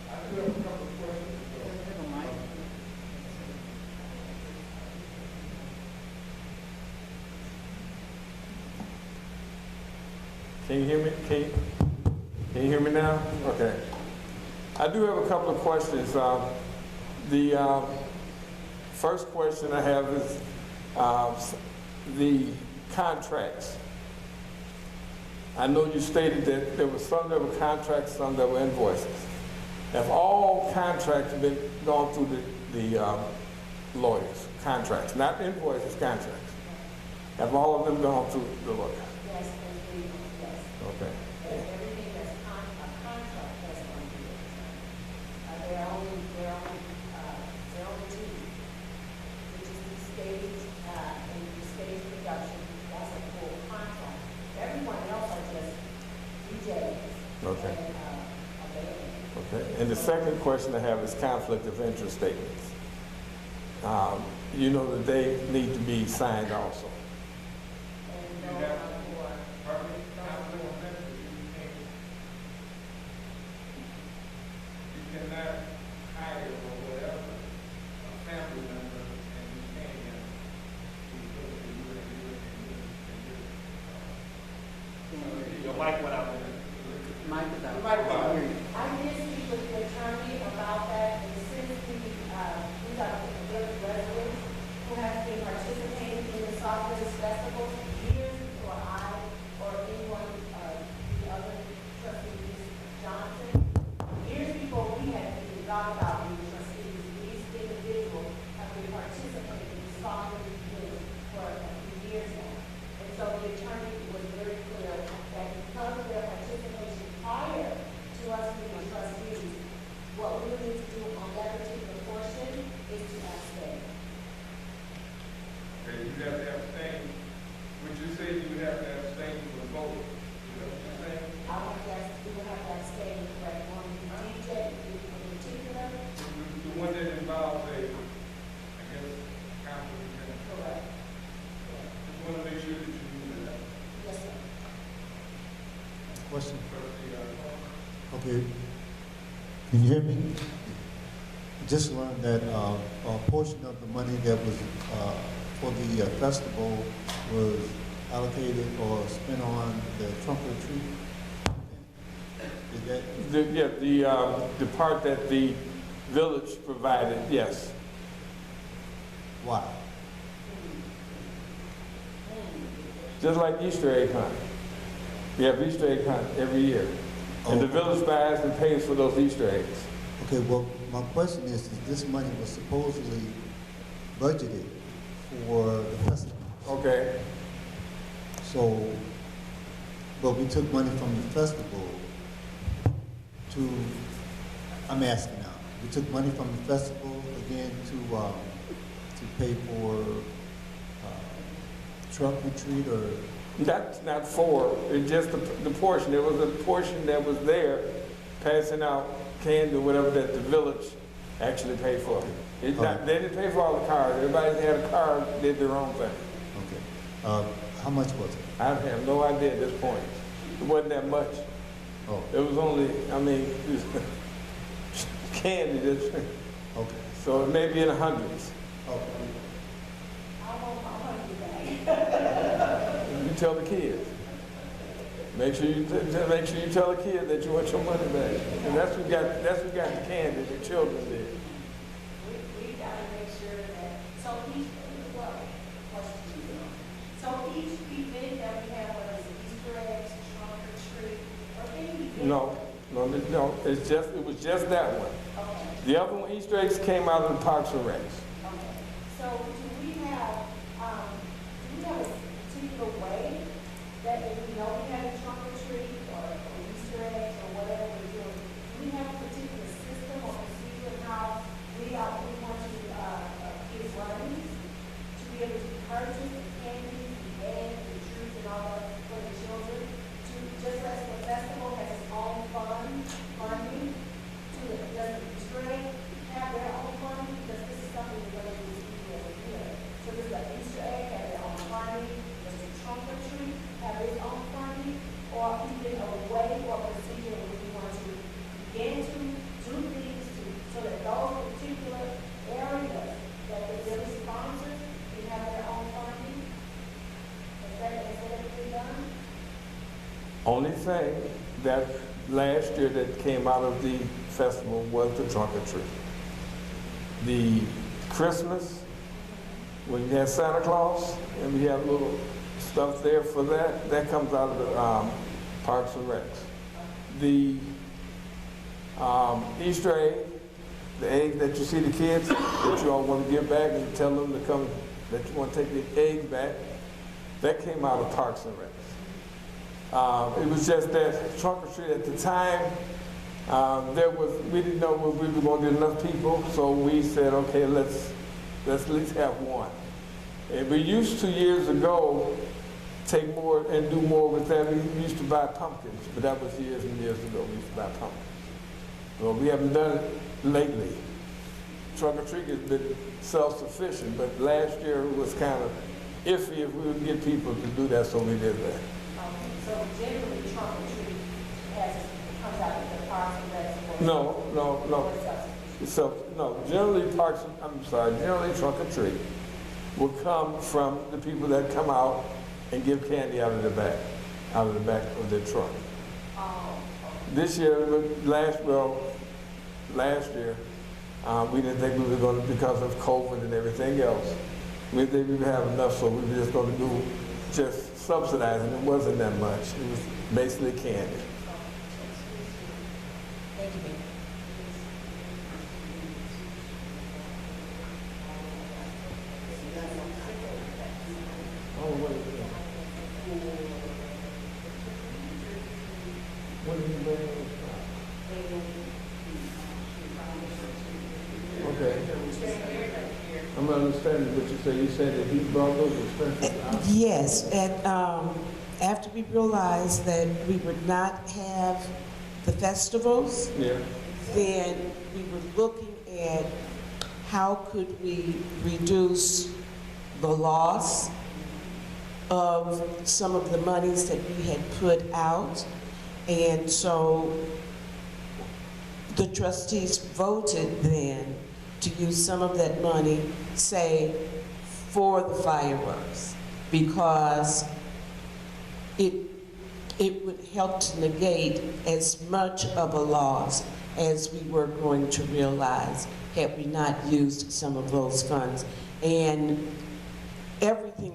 A: I do have a couple of questions. Can you hear me? Can you hear me now? Okay. I do have a couple of questions. The first question I have is the contracts. I know you stated that there were some that were contracts, some that were invoices. Have all contracts been gone through the lawyers? Contracts, not invoices, contracts. Have all of them gone through the lawyer?
G: Yes, yes.
A: Okay.
G: Everything that's a contract has gone through it. They're only two, which is the stage and the stage production. That's a full contract. Everyone else are just DJs.
A: Okay.
G: And,
A: Okay. And the second question I have is conflict of interest statements. You know that they need to be signed also.
G: and
A: You
G: no
A: have-
G: more.
A: Pardon me? Conflict of interest, you cannot hire or whatever a family member and you pay them because you
C: Your mic went out there.
B: Mike is out.
A: Mike is out.
G: I did speak with the attorney about that, and since we got a village resident who has been participating in the Sauk Village Festival years before I or anyone, the other trustees, Johnson, years before we had even thought about being trustees, these individuals have been participating in the Sauk Village for a few years now. And so the attorney was very clear that because of their participation prior to us being trustees, what we would need to do on that particular portion is to abstain.
A: Okay, you have to abstain. Would you say you would have to abstain from the vote? Is that what you're saying?
G: I would guess we would have to abstain, correct, on DJ in particular.
A: The one that involves a, I guess, conflict of interest.
G: Correct.
A: Just want to make sure that you do that.
G: Yes, sir.
I: Question.
A: Trustee,
I: Okay. Can you hear me? Just learned that a portion of the money that was for the festival was allocated or spent on the trunk or treat. Is that
A: the part that the village provided, yes.
I: why?
A: Just like Easter egg hunt. We have Easter egg hunt every year. And the village buys and pays for those Easter eggs.
I: Okay. Well, my question is this money was supposedly budgeted for the festival.
A: Okay.
I: So, but we took money from the festival to, I'm asking now, we took money from the festival again to pay for truck and treat or?
A: That's not for, it's just the portion. There was a portion that was there passing out candy or whatever that the village actually paid for. It's not, they didn't pay for all the cars. Everybody that had a car did their own thing.
I: Okay. How much was it?
A: I have no idea at this point. It wasn't that much.
I: Oh,
A: It was only, I mean, candy.
I: okay.
A: So it may be in the hundreds.
I: Okay.
G: I want my money back.
A: You tell the kids. Make sure you tell the kid that you want your money back. And that's who got the candy. The children did.
G: We gotta make sure that, so each, well, so each event that we have, whether it's Easter eggs, trunk or treat, or any event.
A: No. It was just that one.
G: Okay.
A: The other one, Easter eggs, came out of the Parks and Recs.
G: Okay, so do we have a particular way that if we know we have a trunk or treat or Easter eggs or whatever we're doing, do we have a particular system or procedure of how we want to give money to be able to purchase the candy, the eggs, the treats and all that for the children? Just as the festival has its own funding, does the Easter egg have their own funding? Because this is something
A: Only thing that last year that came out of the festival was the trunk or treat. The Christmas, when you have Santa Claus and we have little stuff there for that, that comes out of the Parks and Recs. The Easter egg, the egg that you see the kids, that you all want to give back and tell them to come, that you want to take the egg back, that came out of Parks and Recs. It was just that trunk or treat at the time, we didn't know if we were going to get enough people, so we said, okay, let's at least have one. And we used to years ago take more and do more with that. We used to buy pumpkins, but that was years and years ago. We used to buy pumpkins. Well, we haven't done it lately. Trunk or treat has been self-sufficient, but last year it was kind of iffy if we would get people to do that, so we did that.
G: So generally, trunk or treat comes out of the Parks and Recs?
A: No. No, generally generally trunk or treat will come from the people that come out and give candy out of the back of their truck. This year, last year, we didn't think we were going to, because of COVID and everything else, we didn't think we would have enough, so we were just going to do just subsidizing. It wasn't that much. It was basically candy.
G: Thank you.
A: Oh, wait. What did you bring in? Okay. I'm understanding what you say. You said that he brought those expenses out?
J: Yes, and after we realized that we would not have the festivals,
A: Yeah.
J: then we were looking at how could we reduce the loss of some of the monies that we had put out. And so the trustees voted then to use some of that money, say, for the fireworks, because it would help to negate as much of a loss as we were going to realize had we not used some of those funds. And everything,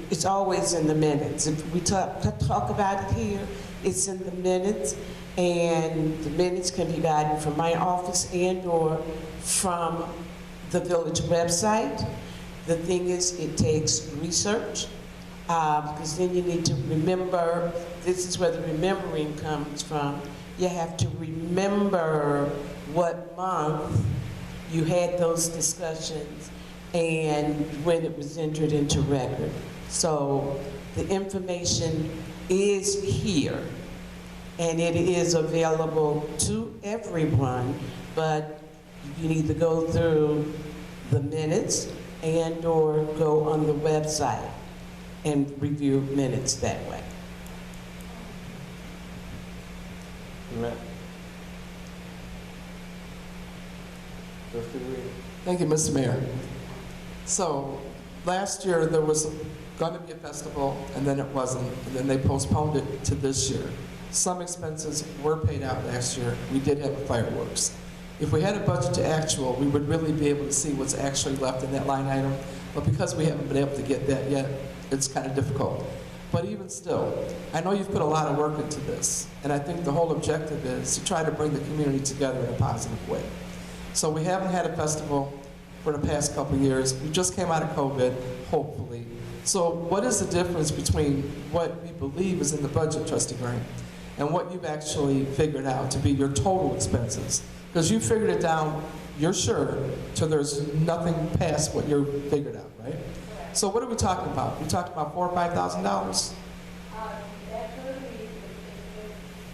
J: it's always in the minutes. If we talk about it here, it's in the minutes, and the minutes can be gotten from my office and/or from the village website. The thing is, it takes research, because then you need to remember, this is where the remembering comes from. You have to remember what month you had those discussions and when it was entered into record. So the information is here, and it is available to everyone, but you need to go through the minutes and/or go on the website and review minutes that way.
A: Matt. Trustee Reed.
B: Thank you, Mr. Mayor. So, last year there was going to be a festival, and then it wasn't, and then they postponed it to this year. Some expenses were paid out last year. We did have the fireworks. If we had a budget to actual, we would really be able to see what's actually left in that line item, but because we haven't been able to get that yet, it's kind of difficult. But even still, I know you've put a lot of work into this, and I think the whole objective is to try to bring the community together in a positive way. So we haven't had a festival for the past couple of years. We just came out of COVID, hopefully. So what is the difference between what we believe is in the budget, Trustee Grant, and what you've actually figured out to be your total expenses? Because you figured it down, you're sure, till there's nothing past what you're figured out, right? So what are we talking about? We talking about $4,000 or $5,000?
G: That could be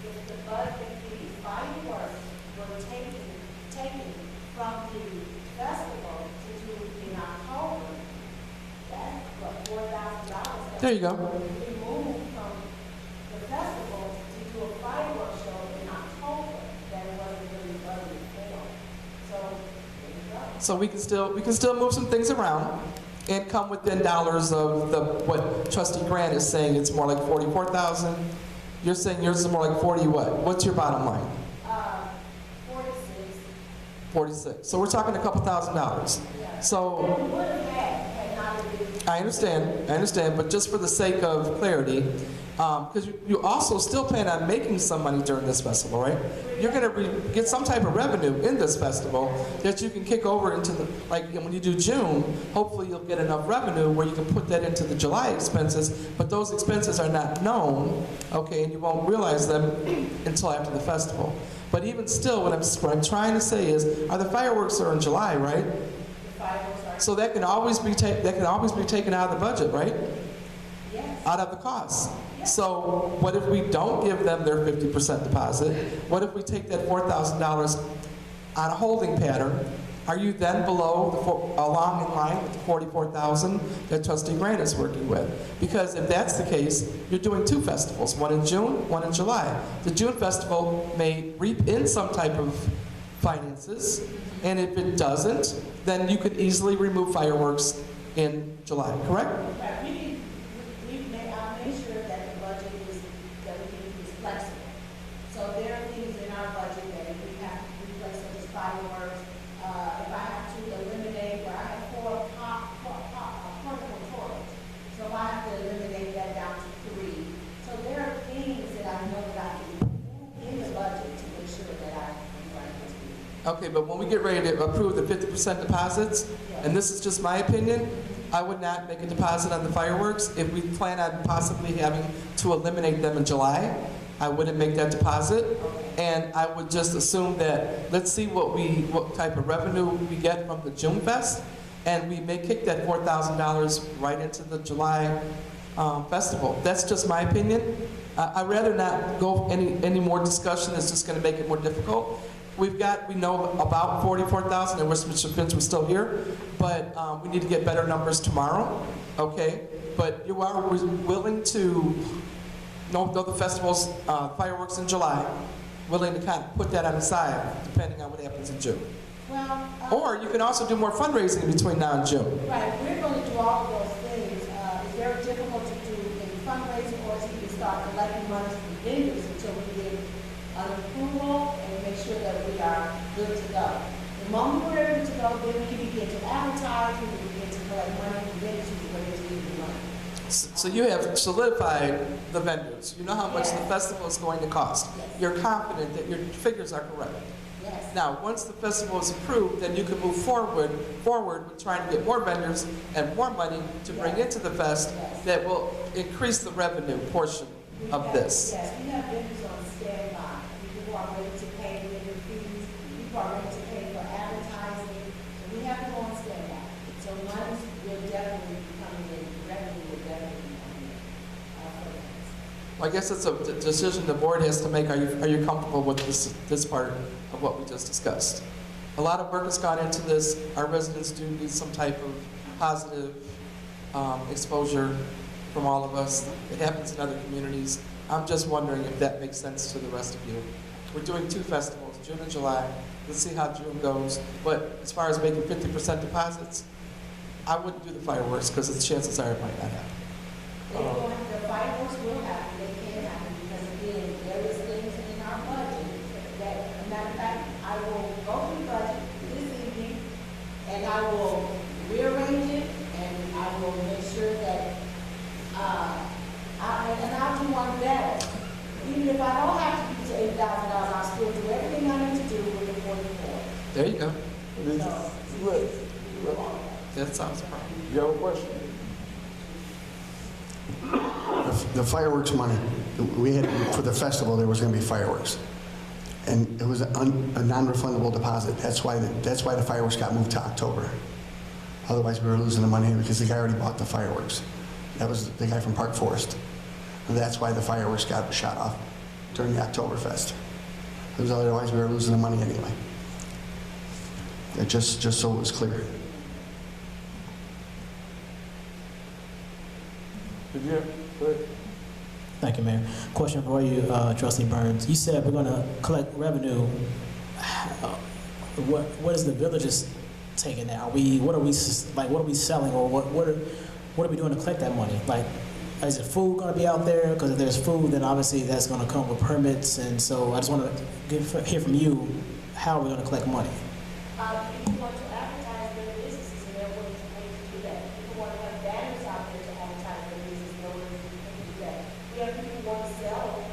G: if the budget, if the fireworks were taken from the festival to do in October, that's what, $4,000.
B: There you go.
G: Removed from the festival to do a fireworks show in October that wasn't really budgeted for. So, there you go.
B: So we can still move some things around and come within dollars of what Trustee Grant is saying. It's more like 44,000, You're saying yours is more like 40 what? What's your bottom line?
G: 46.
B: 46. So we're talking a couple $1,000s. So
G: We would have had not been.
B: I understand, but just for the sake of clarity, because you also still plan on making some money during this festival, right? You're going to get some type of revenue in this festival that you can kick over into the, like when you do June, hopefully you'll get enough revenue where you can put that into the July expenses, but those expenses are not known, okay, and you won't realize them until after the festival. But even still, what I'm trying to say is, the fireworks are in July, right? So that can always be taken out of the budget, right?
G: Yes.
B: Out of the costs. So what if we don't give them their 50% deposit? What if we take that $4,000 on a holding pattern? Are you then below, along in line with the $44,000 that Trustee Grant is working with? Because if that's the case, you're doing two festivals, one in June, one in July. The June festival may reap in some type of finances, and if it doesn't, then you could easily remove fireworks in July, correct?
G: Right, we've made sure that the budget is, that we can use flexible. So there are things in our budget that if we have to replace such as fireworks, if I have to eliminate, where I have four portable toilets, so if I have to eliminate that down to 3. So there are things that I know that I can move in the budget to make sure that I'm right with you.
B: Okay, but when we get ready to approve the 50% deposits, and this is just my opinion, I would not make a deposit on the fireworks. If we plan on possibly having to eliminate them in July, I wouldn't make that deposit. And I would just assume that, let's see what type of revenue we get from the June Fest, and we may kick that $4,000 right into the July festival. That's just my opinion. I'd rather not go any more discussion. It's just going to make it more difficult. We know about 44,000, and Mr. Finch was still here, but we need to get better numbers tomorrow, okay? But you are willing to know the festival's fireworks in July, willing to kind of put that on the side, depending on what happens in June.
G: Well,
B: Or you can also do more fundraising between now and June.
G: right, we're going to do all of those things. It's very difficult to do in fundraising, or to even start collecting money from vendors until we get an approval and make sure that we are good to go. The moment we're ready to go, then we can begin to advertise, we can begin to collect money from vendors who are ready to give you money.
B: So you have solidified the vendors. You know how much the festival is going to cost. You're confident that your figures are correct.
G: Yes.
B: Now, once the festival is approved, then you can move forward with trying to get more vendors and more money to bring into the fest that will increase the revenue portion of this.
G: Yes, we have vendors on standby. People are ready to pay vendor fees. People are ready to pay for advertising. So we have to go on standby. So money will definitely be coming in. Revenue will definitely be coming in. For that.
B: Well, I guess it's a decision the board has to make. Are you comfortable with this part of what we just discussed? A lot of work has gone into this. Our residents do need some type of positive exposure from all of us. It happens in other communities. I'm just wondering if that makes sense to the rest of you. We're doing two festivals, June and July. Let's see how June goes. But as far as making 50% deposits, I wouldn't do the fireworks because the chances are it might not happen.
G: The fireworks will happen, they can happen, because again, there is things in our budget that, as a matter of fact, I will go through the budget this evening, and I will rearrange it, and I will make sure that, and I'll do one better. Even if I don't have to use $8,000, I'll still do everything I need to do with the 44.
B: There you go.
G: So,
B: That sounds fine.
A: You have a question?
H: The fireworks money, we had, for the festival, there was going to be fireworks. And it was a non-refundable deposit. That's why the fireworks got moved to October. Otherwise, we were losing the money because the guy already bought the fireworks. That was the guy from Park Forest. And that's why the fireworks got shot off during the Oktoberfest. Because otherwise, we were losing the money anyway. Just so it was clear.
E: Thank you, Mayor. Question for you, Trustee Burns. You said we're going to collect revenue. What is the villages taking now? What are we selling, or what are we doing to collect that money? Like, is it food going to be out there? Because if there's food, then obviously that's going to come with permits. And so I just want to hear from you, how are we going to collect money?
G: People want to advertise their businesses and they're willing to pay to do that. People want to have banners out there to advertise their business and they're willing to pay to do that. We have people who want to sell,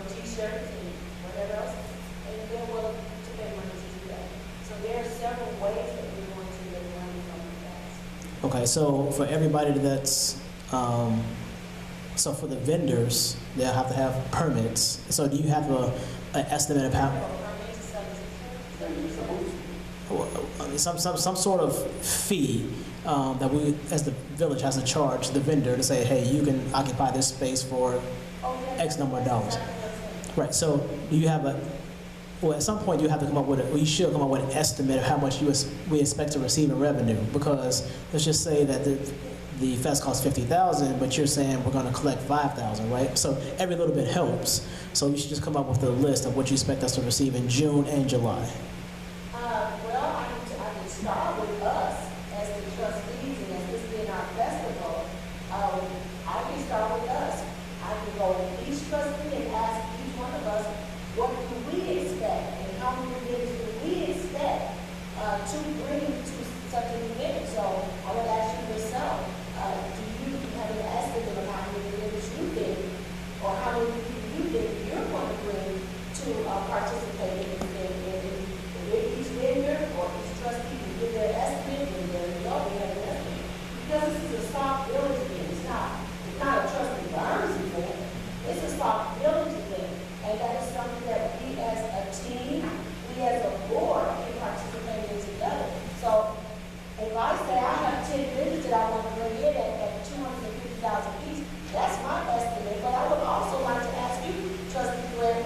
G: t-shirts and whatever else, and they're willing to pay money to do that. So there are several ways that we're going to make money from that.
E: Okay, so for everybody that's, so for the vendors, they'll have to have permits. So do you have an estimate of how? Some sort of fee that we, as the village, has to charge the vendor to say, hey, you can occupy this space for X number of dollars. Right. So do you have well, at some point you have to come up with you should come up with an estimate of how much we expect to receive in revenue, because let's just say that the fest costs $50,000, but you're saying we're going to collect $5,000, right? So every little bit helps. So you should just come up with a list of what you expect us to receive in June and July.
G: Well, I can start with us as the trustees, and as this being our festival, I can start with us. I can go to each trustee and ask each one of us, what do we expect, and how many events do we expect to bring to such an event? So I would ask you yourself, do you have an estimate of how many events you think, or how many people you think you're going to bring to participate in the event? If each vendor or each trustee can give their estimate, and there you go, we have an estimate. Because this is a Sauk Village event, it's not a Trustee Burns event, it's a Sauk Village event. And that is something that we as a team, we as a board can participate in together. So if I say I have 10 vendors that I want to bring in at $250,000 each, that's my estimate. But I would also like to ask you, Trustee Glenn,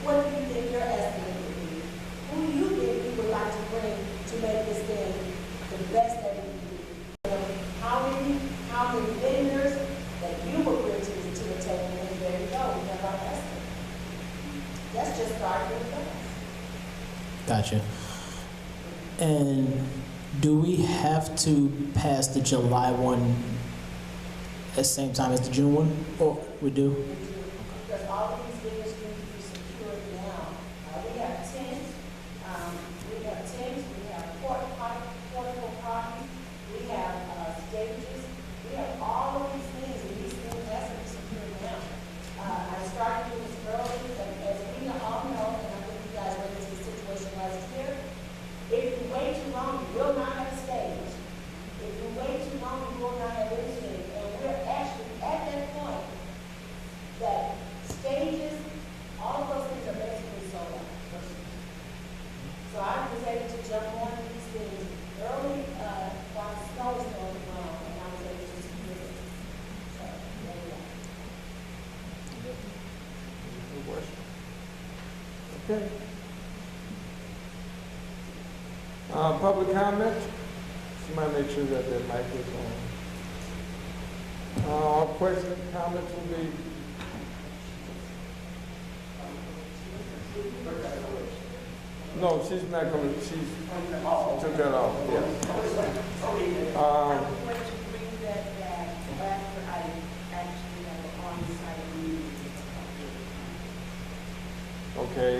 G: what do you think your estimate would be? Who do you think you would like to bring to make this thing the best that it can be? How many vendors that you would bring to the table? And there you go, we have our estimate. That's just starting with us.
E: Gotcha. And do we have to pass the July one at the same time as the June one? Or we do?
G: Because all of these things need to be secured now. We have tents, we have portable parties, we have stages, we have all of these things, and these things have to be secured now. I started with this early, as we all know, and I think you guys went into the situation last year. If you wait too long, you will not have a stage. If you wait too long, you will not have anything. And we're actually at that point that stages, all of those things are basically sold out. So I was able to jump on these things early while the snow was on the ground, and I was able to secure it. So there you go.
A: Okay. Public comment? Somebody make sure that that mic is on. All questions and comments will be. No, she's not going to, she took that off, yeah.
G: I'm going to bring that back after I actually have an on-site meeting.
A: Okay,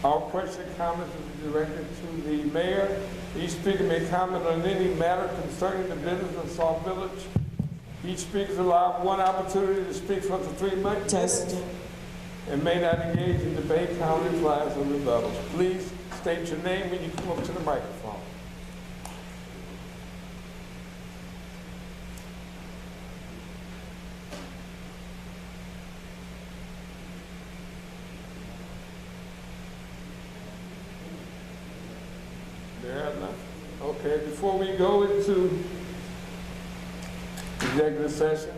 A: all questions and comments will be directed to the mayor. Each speaker may comment on any matter concerning the business of Sauk Village. Each speaker is allowed one opportunity to speak for up to 3 minutes.
J: Testing.
A: And may not engage in debate, counter replies, or rebuttals. Please state your name when you come up to the microphone. There are none. Okay, before we go into executive session,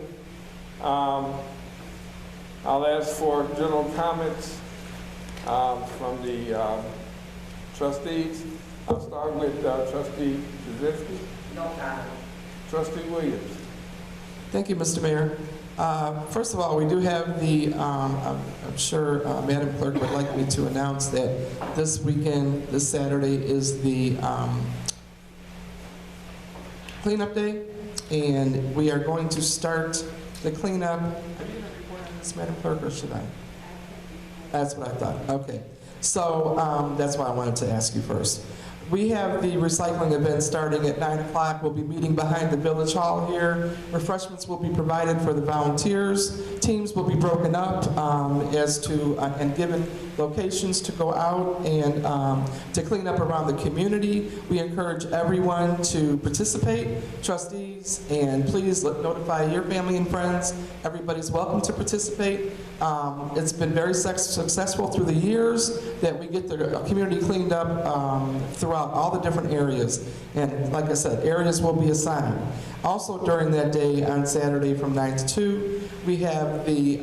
A: I'll ask for general comments from the trustees. I'll start with Trustee Kaczynski.
B: No comment.
A: Trustee Williams.
K: Thank you, Mr. Mayor. First of all, we do have the, I'm sure Madam Clerk would like me to announce that this weekend, this Saturday, is the cleanup day and we are going to start the cleanup. Are you going to report on this, Madam Clerk, or should I? That's what I thought. Okay. So that's why I wanted to ask you first. We have the recycling event starting at 9 o'clock. We'll be meeting behind the Village Hall here. Refreshments will be provided for the volunteers. Teams will be broken up as to and given locations to go out and to clean up around the community. We encourage everyone to participate, trustees, and please notify your family and friends. Everybody's welcome to participate. It's been very successful through the years that we get the community cleaned up throughout all the different areas. And like I said, areas will be assigned. Also during that day on Saturday from 9 to 2, we have the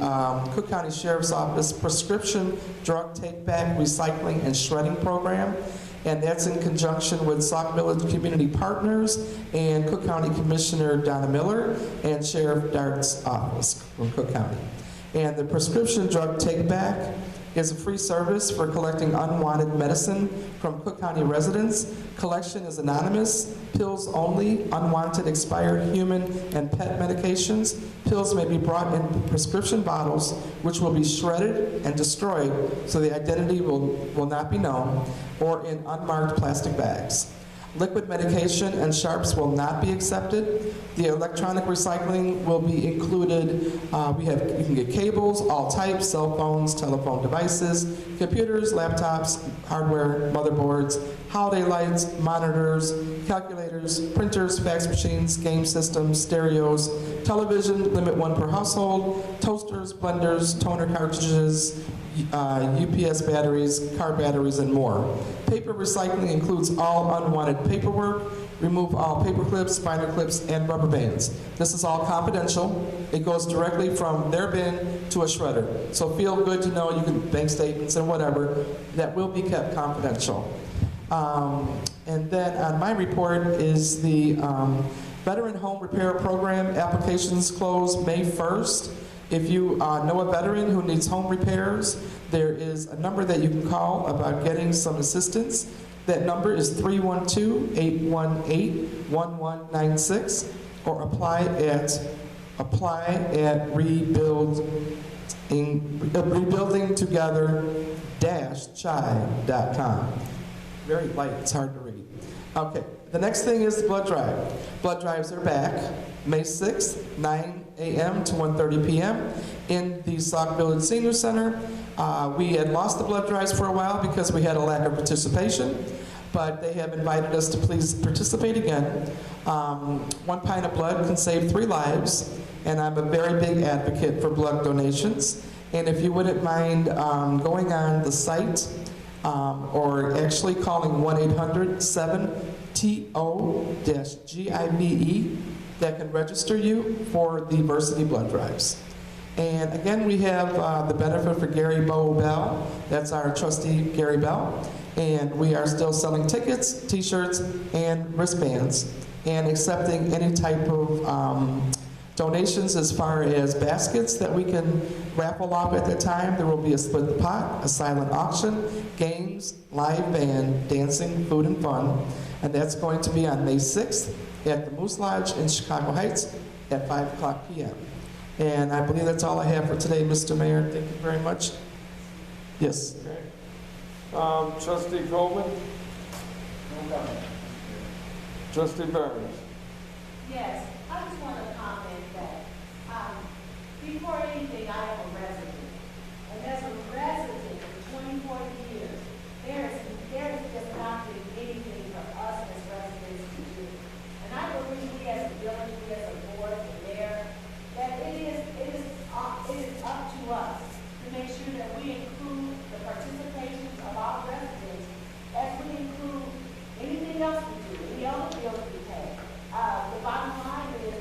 K: Cook County Sheriff's Office prescription drug take-back, recycling, and shredding program. And that's in conjunction with Sauk Village Community Partners and Cook County Commissioner Donna Miller and Sheriff Dart's office from Cook County. And the prescription drug take-back is a free service for collecting unwanted medicine from Cook County residents. Collection is anonymous. Pills only, unwanted expired human and pet medications. Pills may be brought in prescription bottles, which will be shredded and destroyed so the identity will not be known, or in unmarked plastic bags. Liquid medication and sharps will not be accepted. The electronic recycling will be included. You can get cables, all types, cell phones, telephone devices, computers, laptops, hardware, motherboards, holiday lights, monitors, calculators, printers, fax machines, game systems, stereos, television, limit 1 per household, toasters, blenders, toner cartridges, UPS batteries, car batteries, and more. Paper recycling includes all unwanted paperwork. Remove all paper clips, binder clips, and rubber bands. This is all confidential. It goes directly from their bin to a shredder. So feel good to know you can bank statements and whatever that will be kept confidential. And then on my report is the Veteran Home Repair Program. Applications close May 1st. If you know a veteran who needs home repairs, there is a number that you can call about getting some assistance. That number is 312-818-1196, or apply at rebuildingtogether-chi.com. Very light, it's hard to read. Okay, the next thing is the blood drive. Blood drives are back, May 6th, 9 a.m. to 1:30 p.m. in the Sauk Village Senior Center. We had lost the blood drives for a while because we had a lack of participation, but they have invited us to please participate again. 1 pint of blood can save 3 lives, and I'm a very big advocate for blood donations. And if you wouldn't mind going on the site or actually calling 1-800-7-TO-GIVE, that can register you for the Versity blood drives. And again, we have the benefit for Gary Bo Bell. That's our trustee, Gary Bell. And we are still selling tickets, t-shirts, and wristbands, and accepting any type of donations as far as baskets that we can raffle off at that time. There will be a split the pot, a silent auction, games, live band, dancing, food, and fun. And that's going to be on May 6th at the Moose Lodge in Chicago Heights at 5 o'clock p.m. And I believe that's all I have for today, Mr. Mayor. Thank you very much. Yes.
A: Okay. Trustee Coleman?
C: No comment.
A: Trustee Burns?
G: Yes, I just want to comment that, before anything, I am a resident. And as a resident for 24 years, there is just not been anything for us as residents to do. And I believe we as a village, we as a board and mayor, that it is up to us to make sure that we include the participation of our residents as we include anything else we do, any other bills we pay. The bottom line is,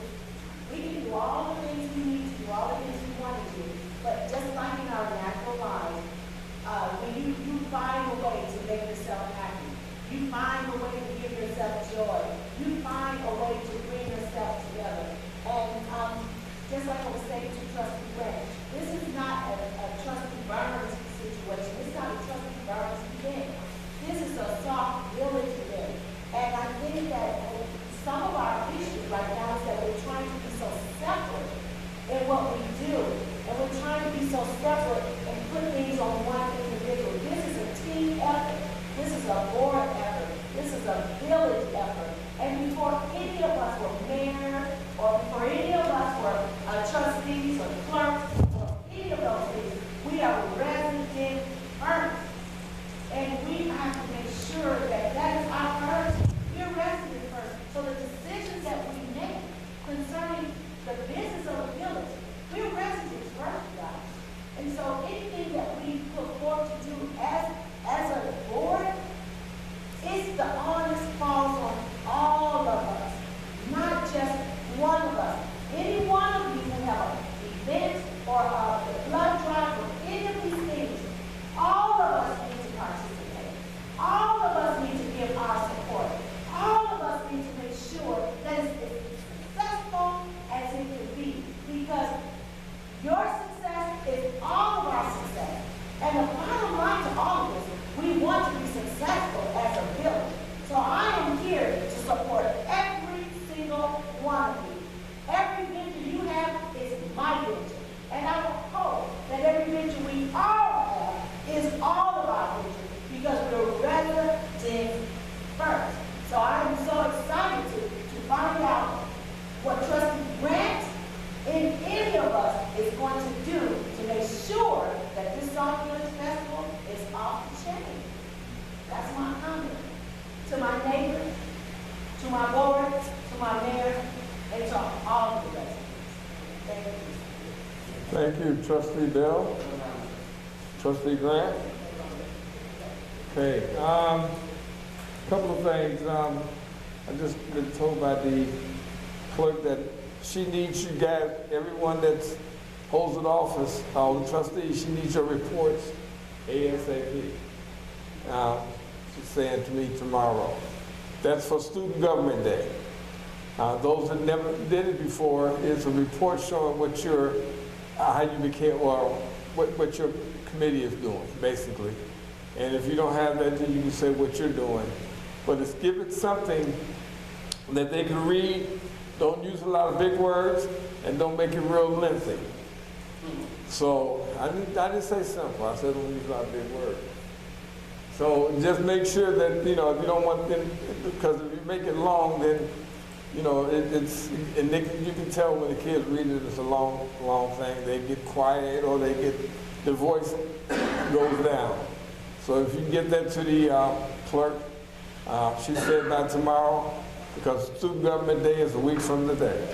G: any of us is going to do to make sure that this Sauk Village Festival is off the chain. That's my comment. To my neighbors, to my board, to my mayor, and to all of the residents. Thank you.
A: Thank you, Trustee Bell. Trustee Grant. Okay, couple of things. I've just been told by the clerk that she needs you guys, everyone that holds an office, all the trustees, she needs your reports ASAP. She's saying to me tomorrow. That's for Student Government Day. Those that never did it before, is a report showing what your, how you became, or what your committee is doing, basically. And if you don't have that, then you can say what you're doing. But it's give it something that they can read. Don't use a lot of big words, and don't make it real lengthy. So I didn't say simple. I said don't use a lot of big words. So just make sure that, you know, if you don't want them, because if you make it long, then, you know, and you can tell when the kids read it, it's a long thing. They get quiet, or they get, the voice goes down. So if you can get that to the clerk, she said by tomorrow, because Student Government Day is a week from today.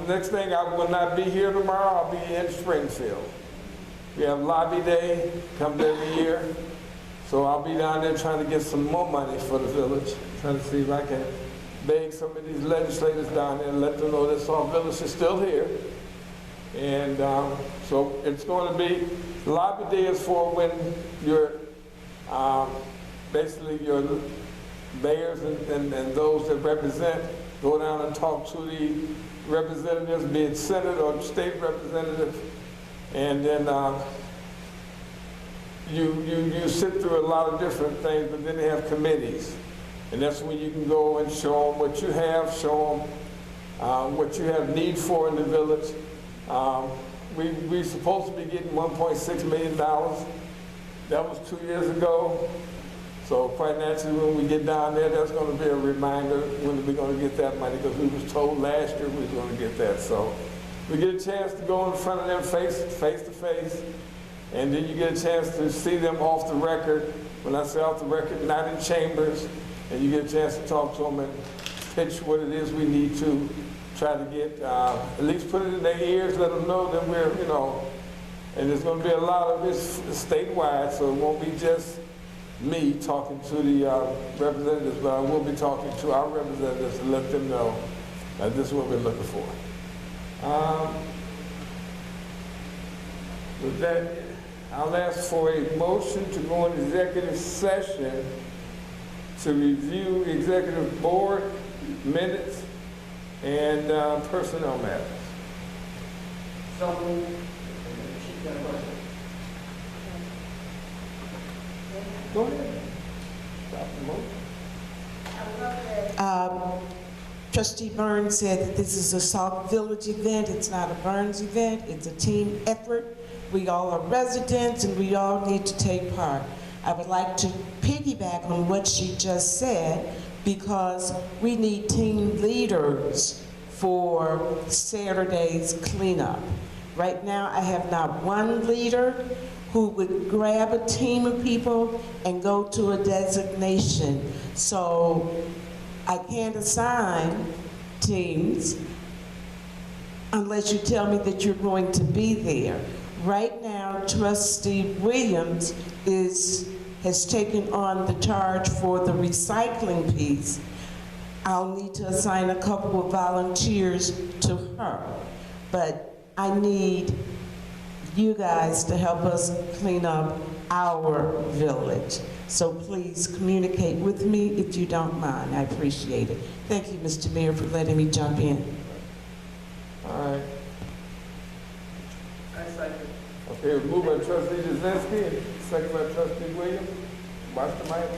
A: Next thing, I will not be here tomorrow. I'll be in Springfield. We have Lobby Day, comes every year. So I'll be down there trying to get some more money for the village, trying to see if I can beg some of these legislators down there and let them know that Sauk Village is still here. And so it's going to be, Lobby Day is for when your, basically your mayors and those that represent go down and talk to the representatives, be it Senate or state representative, and then you sit through a lot of different things, but then they have committees. And that's when you can go and show them what you have, show them what you have need for in the village. We're supposed to be getting $1.6 million. That was 2 years ago. So quite naturally, when we get down there, that's going to be a reminder when we're going to get that money, because we was told last year we were going to get that. So we get a chance to go in front of them face to face, and then you get a chance to see them off the record. When I say off the record, not in chambers, and you get a chance to talk to them and pitch what it is we need to try to get, at least put it in their ears, let them know that we're, you know, and there's going to be a lot of this statewide, so it won't be just me talking to the representatives, but I will be talking to our representatives to let them know that this is what we're looking for. With that, I'll ask for a motion to go into executive session to review executive board minutes and personnel matters.
B: So moved.
A: Go ahead. Stop the motion.
J: Trustee Burns said that this is a Sauk Village event. It's not a Burns event. It's a team effort. We all are residents, and we all need to take part. I would like to piggyback on what she just said, because we need team leaders for Saturday's cleanup. Right now, I have not one leader who would grab a team of people and go to a designation. So I can't assign teams unless you tell me that you're going to be there. Right now, Trustee Williams has taken on the charge for the recycling piece. I'll need to assign a couple of volunteers to her, but I need you guys to help us clean up our village. So please communicate with me if you don't mind. I appreciate it. Thank you, Mr. Mayor, for letting me jump in.
A: All right.
B: I second.
A: Okay, moved by Trustee Jazinski and second by Trustee Williams. Watch the mic.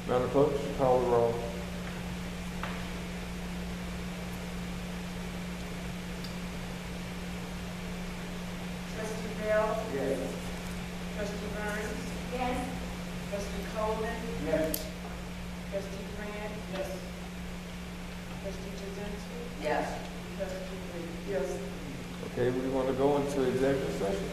A: Madam Clerk, call the roll.
B: Trustee Bell?
A: Yes.
B: Trustee Burns?
G: Yes.
B: Trustee Coleman?
A: Yes.
B: Trustee Grant?
G: Yes.
B: Trustee Jazinski?
A: Okay, we want to go into executive session.